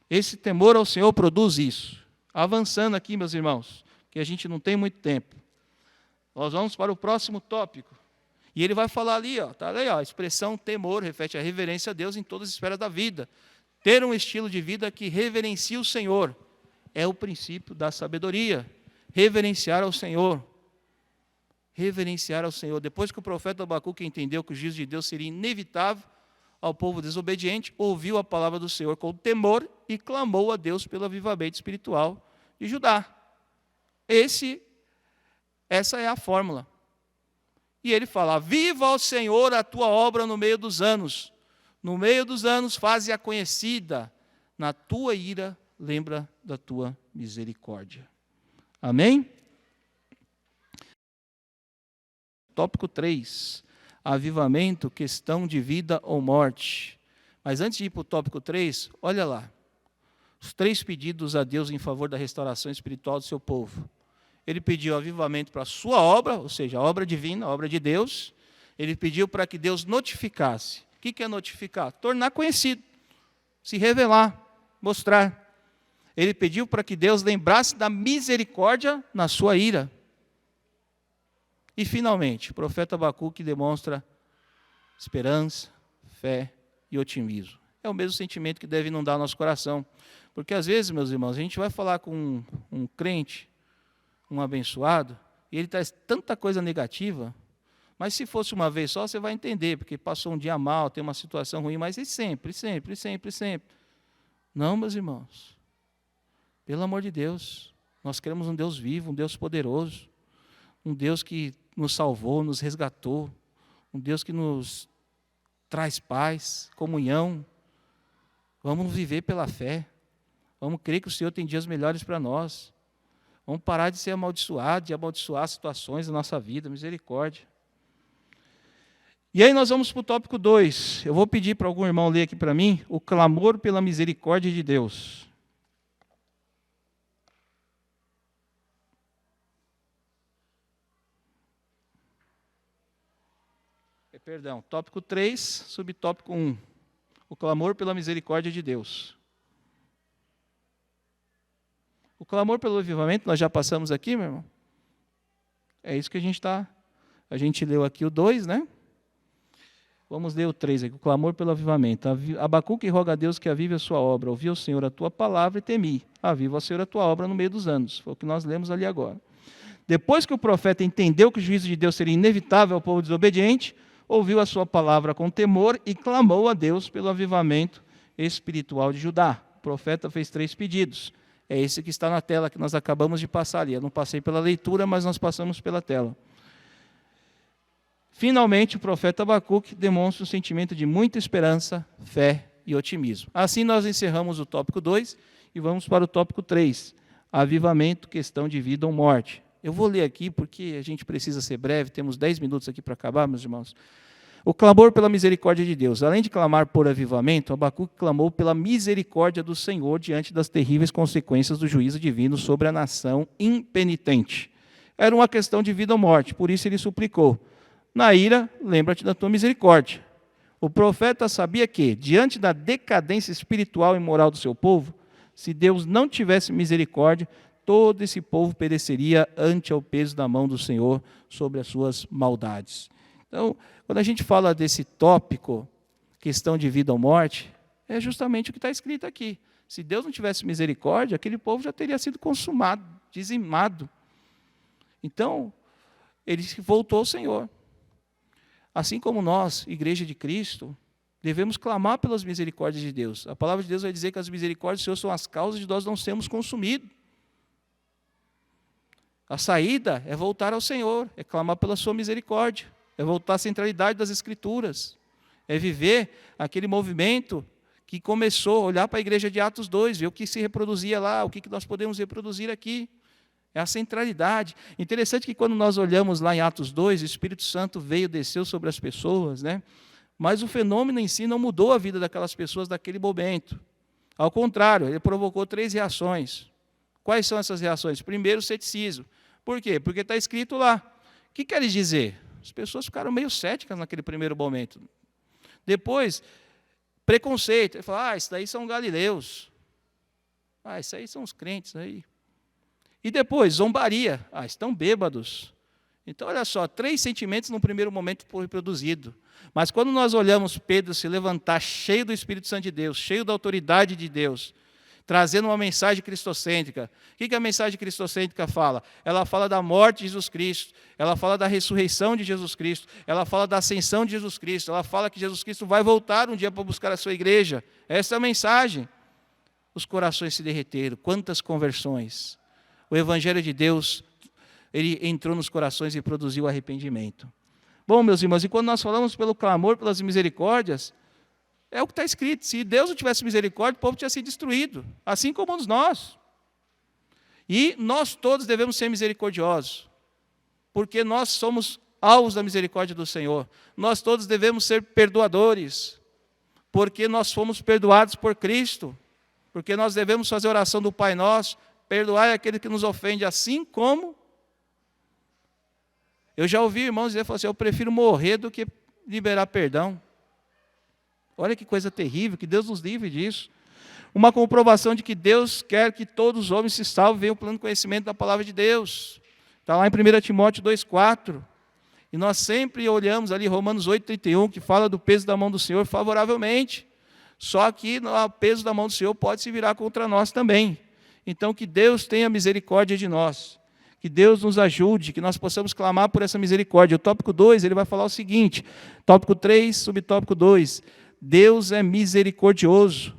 S1: Esse temor ao Senhor produz isso. Avançando aqui, meus irmãos, que a gente não tem muito tempo. Nós vamos para o próximo tópico. E ele vai falar ali, está ali, a expressão temor refere a reverência a Deus em todas as esferas da vida. Ter um estilo de vida que reverencia o Senhor é o princípio da sabedoria. Reverenciar ao Senhor. Reverenciar ao Senhor. Depois que o profeta Abacuque entendeu que o juízo de Deus seria inevitável ao povo desobediente, ouviu a palavra do Senhor com temor e clamou a Deus pelo avivamento espiritual de Judá. Essa é a fórmula. E ele fala, viva ao Senhor a tua obra no meio dos anos. No meio dos anos, faze-a conhecida. Na tua ira, lembra da tua misericórdia. Amém? Tópico 3. Avivamento, questão de vida ou morte. Mas antes de ir para o tópico 3, olha lá. Os 3 pedidos a Deus em favor da restauração espiritual do seu povo. Ele pediu avivamento para a sua obra, ou seja, a obra divina, a obra de Deus. Ele pediu para que Deus notificasse. O que é notificar? Tornar conhecido, se revelar, mostrar. Ele pediu para que Deus lembrasse da misericórdia na sua ira. E, finalmente, o profeta Abacuque demonstra esperança, fé e otimismo. É o mesmo sentimento que deve inundar o nosso coração. Porque, às vezes, meus irmãos, a gente vai falar com um crente, um abençoado, e ele traz tanta coisa negativa, mas se fosse uma vez só, você vai entender, porque passou um dia mal, tem uma situação ruim, mas é sempre. Não, meus irmãos. Pelo amor de Deus, nós queremos um Deus vivo, um Deus poderoso, um Deus que nos salvou, nos resgatou, um Deus que nos traz paz, comunhão. Vamos viver pela fé, vamos crer que o Senhor tem dias melhores para nós. Vamos parar de ser amaldiçoado, de amaldiçoar situações da nossa vida, misericórdia. E aí nós vamos para o tópico 2. Eu vou pedir para algum irmão ler aqui para mim, o clamor pela misericórdia de Deus. Perdão, tópico 3, subtópico 1. O clamor pela misericórdia de Deus. O clamor pelo avivamento, nós já passamos aqui, meu irmão? É isso que a gente leu aqui o 2, né? Vamos ler o 3 aqui, o clamor pelo avivamento. Abacuque roga a Deus que avive a sua obra. Ouvi ao Senhor a tua palavra e temi. Aviva ao Senhor a tua obra no meio dos anos. Foi o que nós lemos ali agora. Depois que o profeta entendeu que o juízo de Deus seria inevitável ao povo desobediente, ouviu a sua palavra com temor e clamou a Deus pelo avivamento espiritual de Judá. O profeta fez 3 pedidos. É esse que está na tela, que nós acabamos de passar ali. Eu não passei pela leitura, mas nós passamos pela tela. Finalmente, o profeta Abacuque demonstra um sentimento de muita esperança, fé e otimismo. Assim, nós encerramos o tópico 2 e vamos para o tópico 3, avivamento, questão de vida ou morte. Eu vou ler aqui porque a gente precisa ser breve, temos 10 minutos aqui para acabar, meus irmãos. O clamor pela misericórdia de Deus. Além de clamar por avivamento, Abacuque clamou pela misericórdia do Senhor diante das terríveis consequências do juízo divino sobre a nação impenitente. Era uma questão de vida ou morte, por isso ele suplicou: na ira, lembra-te da tua misericórdia. O profeta sabia que, diante da decadência espiritual e moral do seu povo, se Deus não tivesse misericórdia, todo esse povo pereceria ante ao peso da mão do Senhor sobre as suas maldades. Então, quando a gente fala desse tópico, questão de vida ou morte, é justamente o que está escrito aqui. Se Deus não tivesse misericórdia, aquele povo já teria sido consumado, dizimado. Então, ele voltou ao Senhor. Assim como nós, Igreja de Cristo, devemos clamar pelas misericórdias de Deus. A palavra de Deus vai dizer que as misericórdias do Senhor são as causas de nós não sermos consumidos. A saída é voltar ao Senhor, é clamar pela sua misericórdia, é voltar à centralidade das Escrituras, é viver aquele movimento que começou, olhar para a igreja de Atos 2, ver o que se reproduzia lá, o que nós podemos reproduzir aqui. É a centralidade. Interessante que quando nós olhamos lá em Atos 2, o Espírito Santo veio, desceu sobre as pessoas, né? Mas o fenômeno em si não mudou a vida daquelas pessoas naquele momento. Ao contrário, ele provocou 3 reações. Quais são essas reações? Primeiro, o ceticismo. Por quê? Porque está escrito lá. O que quer dizer? As pessoas ficaram meio céticas naquele primeiro momento. Depois, preconceito. Ele falou: isso daí são galileus. Isso aí são os crentes aí. E depois, zombaria. Estão bêbados. Então, olha só, 3 sentimentos no primeiro momento foram reproduzidos. Mas quando nós olhamos Pedro se levantar cheio do Espírito Santo de Deus, cheio da autoridade de Deus, trazendo uma mensagem cristocêntrica. O que a mensagem cristocêntrica fala? Ela fala da morte de Jesus Cristo, ela fala da ressurreição de Jesus Cristo, ela fala da ascensão de Jesus Cristo, ela fala que Jesus Cristo vai voltar um dia para buscar a sua igreja. Essa é a mensagem. Os corações se derreteram, quantas conversões. O Evangelho de Deus, ele entrou nos corações e produziu arrependimento. Bom, meus irmãos, e quando nós falamos pelo clamor, pelas misericórdias, é o que está escrito: se Deus não tivesse misericórdia, o povo tinha sido destruído, assim como nós. E nós todos devemos ser misericordiosos, porque nós somos alvos da misericórdia do Senhor. Nós todos devemos ser perdoadores, porque nós fomos perdoados por Cristo, porque nós devemos fazer a oração do Pai Nosso, perdoar aquele que nos ofende, assim como eu já ouvi irmãos dizer assim: eu prefiro morrer do que liberar perdão. Olha que coisa terrível, que Deus nos livre disso. Uma comprovação de que Deus quer que todos os homens se salvem, venham ao pleno conhecimento da palavra de Deus. Está lá em 1 Timóteo 2,4. E nós sempre olhamos ali Romanos 8,31, que fala do peso da mão do Senhor favoravelmente. Só que o peso da mão do Senhor pode se virar contra nós também. Então, que Deus tenha misericórdia de nós. Que Deus nos ajude, que nós possamos clamar por essa misericórdia. O tópico 2, ele vai falar o seguinte, tópico 3, subtópico 2, Deus é misericordioso.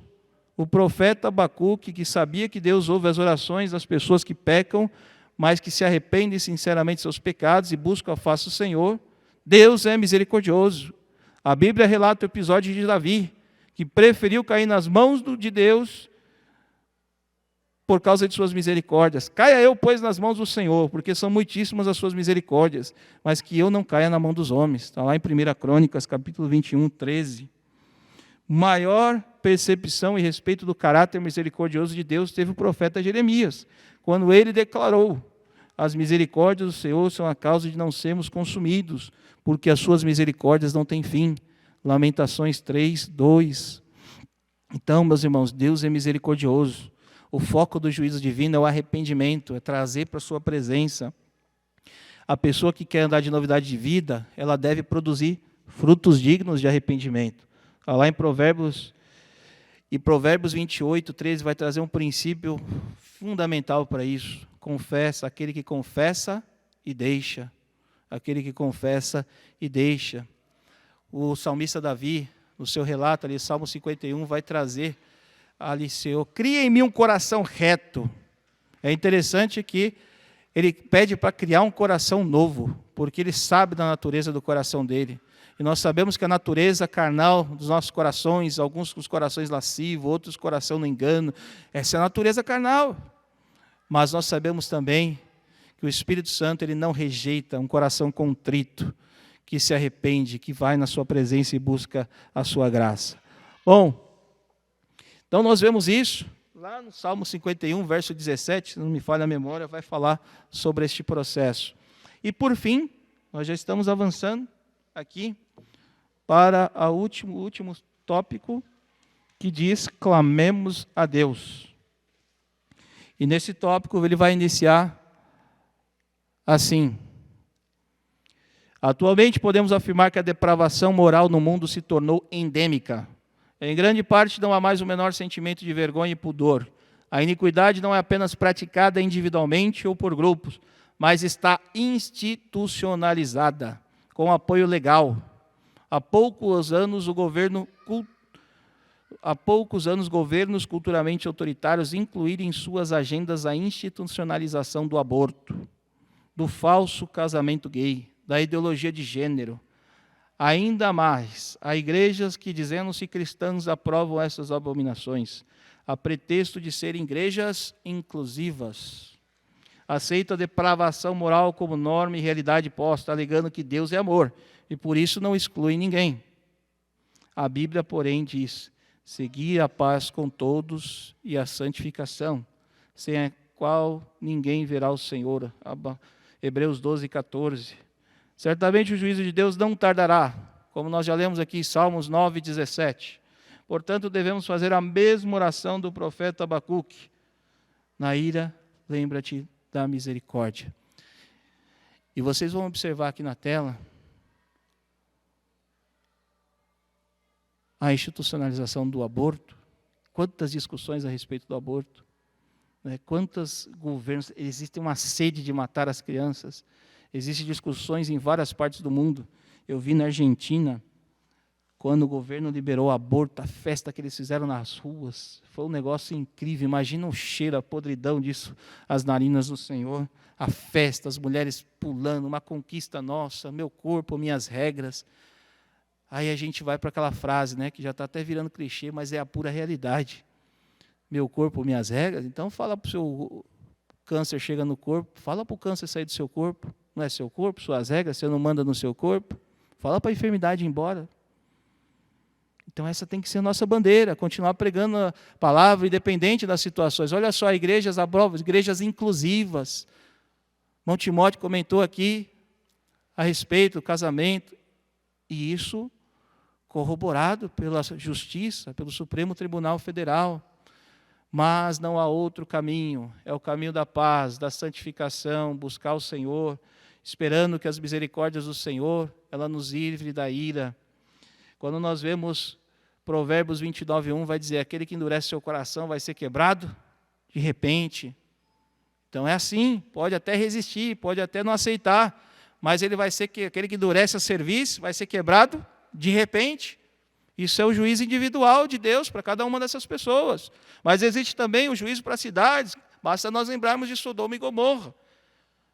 S1: O profeta Abacuque, que sabia que Deus ouve as orações das pessoas que pecam, mas que se arrependem sinceramente de seus pecados e buscam a face do Senhor, Deus é misericordioso. A Bíblia relata o episódio de Davi, que preferiu cair nas mãos de Deus por causa de suas misericórdias. Caia eu, pois, nas mãos do Senhor, porque são muitíssimas as suas misericórdias, mas que eu não caia na mão dos homens. Está lá em 1 Crônicas, capítulo 21, 13. Maior percepção e respeito do caráter misericordioso de Deus teve o profeta Jeremias, quando ele declarou: as misericórdias do Senhor são a causa de não sermos consumidos, porque as suas misericórdias não têm fim. Lamentações 3, 2. Então, meus irmãos, Deus é misericordioso. O foco do juízo divino é o arrependimento, é trazer para a sua presença. A pessoa que quer andar de novidade de vida, ela deve produzir frutos dignos de arrependimento. Lá em Provérbios 28, 13, vai trazer um princípio fundamental para isso. Confessa, aquele que confessa e deixa. Aquele que confessa e deixa. O salmista Davi, no seu relato ali, Salmo 51, vai trazer ali: Senhor, cria em mim um coração reto. É interessante que ele pede para criar um coração novo, porque Ele sabe da natureza do coração dele. E nós sabemos que a natureza carnal dos nossos corações, alguns com os corações lascivos, outros coração no engano, essa é a natureza carnal. Mas nós sabemos também que o Espírito Santo ele não rejeita um coração contrito, que se arrepende, que vai na sua presença e busca a sua graça. Bom, então nós vemos isso, lá no Salmo 51, verso 17, se não me falha a memória, vai falar sobre este processo. E por fim, nós já estamos avançando aqui para o último tópico, que diz, clamemos a Deus. E nesse tópico ele vai iniciar assim. Atualmente podemos afirmar que a depravação moral no mundo se tornou endêmica. Em grande parte não há mais o menor sentimento de vergonha e pudor. A iniquidade não é apenas praticada individualmente ou por grupos, mas está institucionalizada, com apoio legal. Há poucos anos governos culturalmente autoritários incluíram em suas agendas a institucionalização do aborto, do falso casamento gay, da ideologia de gênero. Ainda mais, há igrejas que, dizendo-se cristãs, aprovam essas abominações, a pretexto de serem igrejas inclusivas. Aceitam a depravação moral como norma e realidade posta, alegando que Deus é amor, e por isso não exclui ninguém. A Bíblia, porém, diz, seguir a paz com todos e a santificação, sem a qual ninguém verá o Senhor. Hebreus 12, 14. Certamente o juízo de Deus não tardará, como nós já lemos aqui, Salmos 9, 17. Portanto, devemos fazer a mesma oração do profeta Abacuque. Na ira, lembra-te da misericórdia. E vocês vão observar aqui na tela a institucionalização do aborto. Quantas discussões a respeito do aborto. Quantos governos, existe uma sede de matar as crianças. Existem discussões em várias partes do mundo. Eu vi na Argentina, quando o governo liberou o aborto, a festa que eles fizeram nas ruas. Foi um negócio incrível. Imagina o cheiro, a podridão disso, as narinas do Senhor. A festa, as mulheres pulando, uma conquista nossa, meu corpo, minhas regras. Aí a gente vai para aquela frase, que já está até virando clichê, mas é a pura realidade. Meu corpo, minhas regras. Então fala para o seu câncer chega no corpo, fala para o câncer sair do seu corpo. Não é seu corpo, suas regras, você não manda no seu corpo. Fala para a enfermidade ir embora. Então essa tem que ser a nossa bandeira, continuar pregando a palavra independente das situações. Olha só, igrejas aprovam, igrejas inclusivas. Irmão Timóteo comentou aqui a respeito do casamento, e isso corroborado pela Justiça, pelo Supremo Tribunal Federal. Mas não há outro caminho, é o caminho da paz, da santificação, buscar o Senhor, esperando que as misericórdias do Senhor, ela nos livre da ira. Quando nós vemos Provérbios 29:1, vai dizer, aquele que endurece seu coração vai ser quebrado de repente. Então é assim, pode até resistir, pode até não aceitar, mas ele vai ser aquele que endurece a serviço, vai ser quebrado de repente. Isso é o juízo individual de Deus para cada uma dessas pessoas. Mas existe também o juízo para as cidades. Basta nós lembrarmos de Sodoma e Gomorra.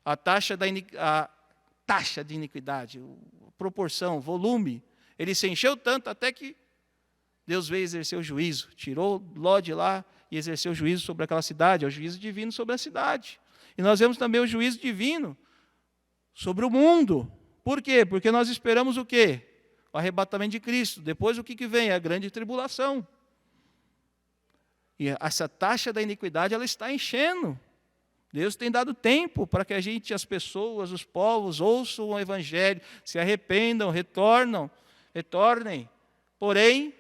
S1: A taxa de iniquidade, a proporção, volume. Ele se encheu tanto até que Deus veio exercer o juízo. Tirou Ló de lá e exerceu o juízo sobre aquela cidade. É o juízo divino sobre a cidade. E nós vemos também o juízo divino sobre o mundo. Por quê? Porque nós esperamos o quê? O arrebatamento de Cristo. Depois o que vem? A grande tribulação. E essa taxa da iniquidade, ela está enchendo. Deus tem dado tempo para que as pessoas, os povos, ouçam o Evangelho, se arrependam, retornem. Porém,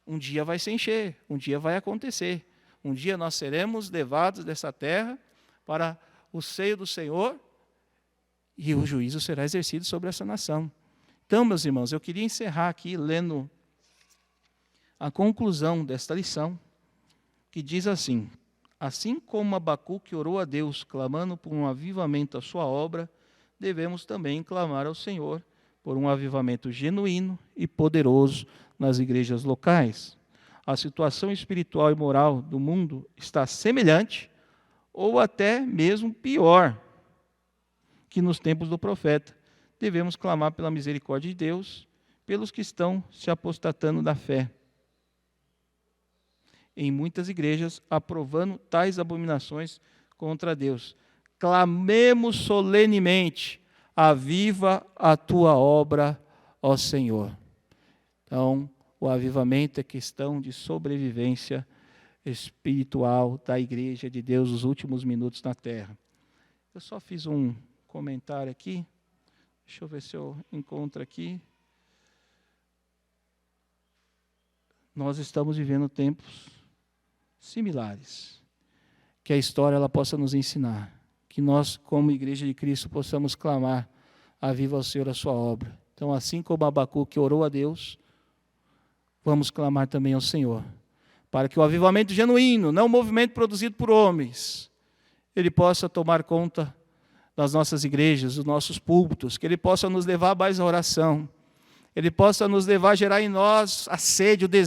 S1: um dia vai se encher, um dia vai acontecer. Um dia nós seremos levados dessa terra para o seio do Senhor e o juízo será exercido sobre essa nação. Então, meus irmãos, eu queria encerrar aqui lendo a conclusão desta lição, que diz assim: assim como Abacuque orou a Deus, clamando por um avivamento à sua obra, devemos também clamar ao Senhor por um avivamento genuíno e poderoso nas igrejas locais. A situação espiritual e moral do mundo está semelhante ou até mesmo pior. que nos tempos do profeta devemos clamar pela misericórdia de Deus, pelos que estão se apostatando da fé. Em muitas igrejas, aprovando tais abominações contra Deus. Clamemos solenemente, aviva a tua obra, ó Senhor. Então, o avivamento é questão de sobrevivência espiritual da igreja de Deus nos últimos minutos na terra. Eu só fiz um comentário aqui. Deixa eu ver se eu encontro aqui. Nós estamos vivendo tempos similares. Que a história ela possa nos ensinar. Que nós, como Igreja de Cristo, possamos clamar: aviva ao Senhor a sua obra. Então, assim como Abacuque orou a Deus, vamos clamar também ao Senhor, para que o avivamento genuíno, não o movimento produzido por homens, ele possa tomar conta das nossas igrejas, dos nossos púlpitos, que ele possa nos levar mais à oração, ele possa nos levar a gerar em nós a sede, o desejo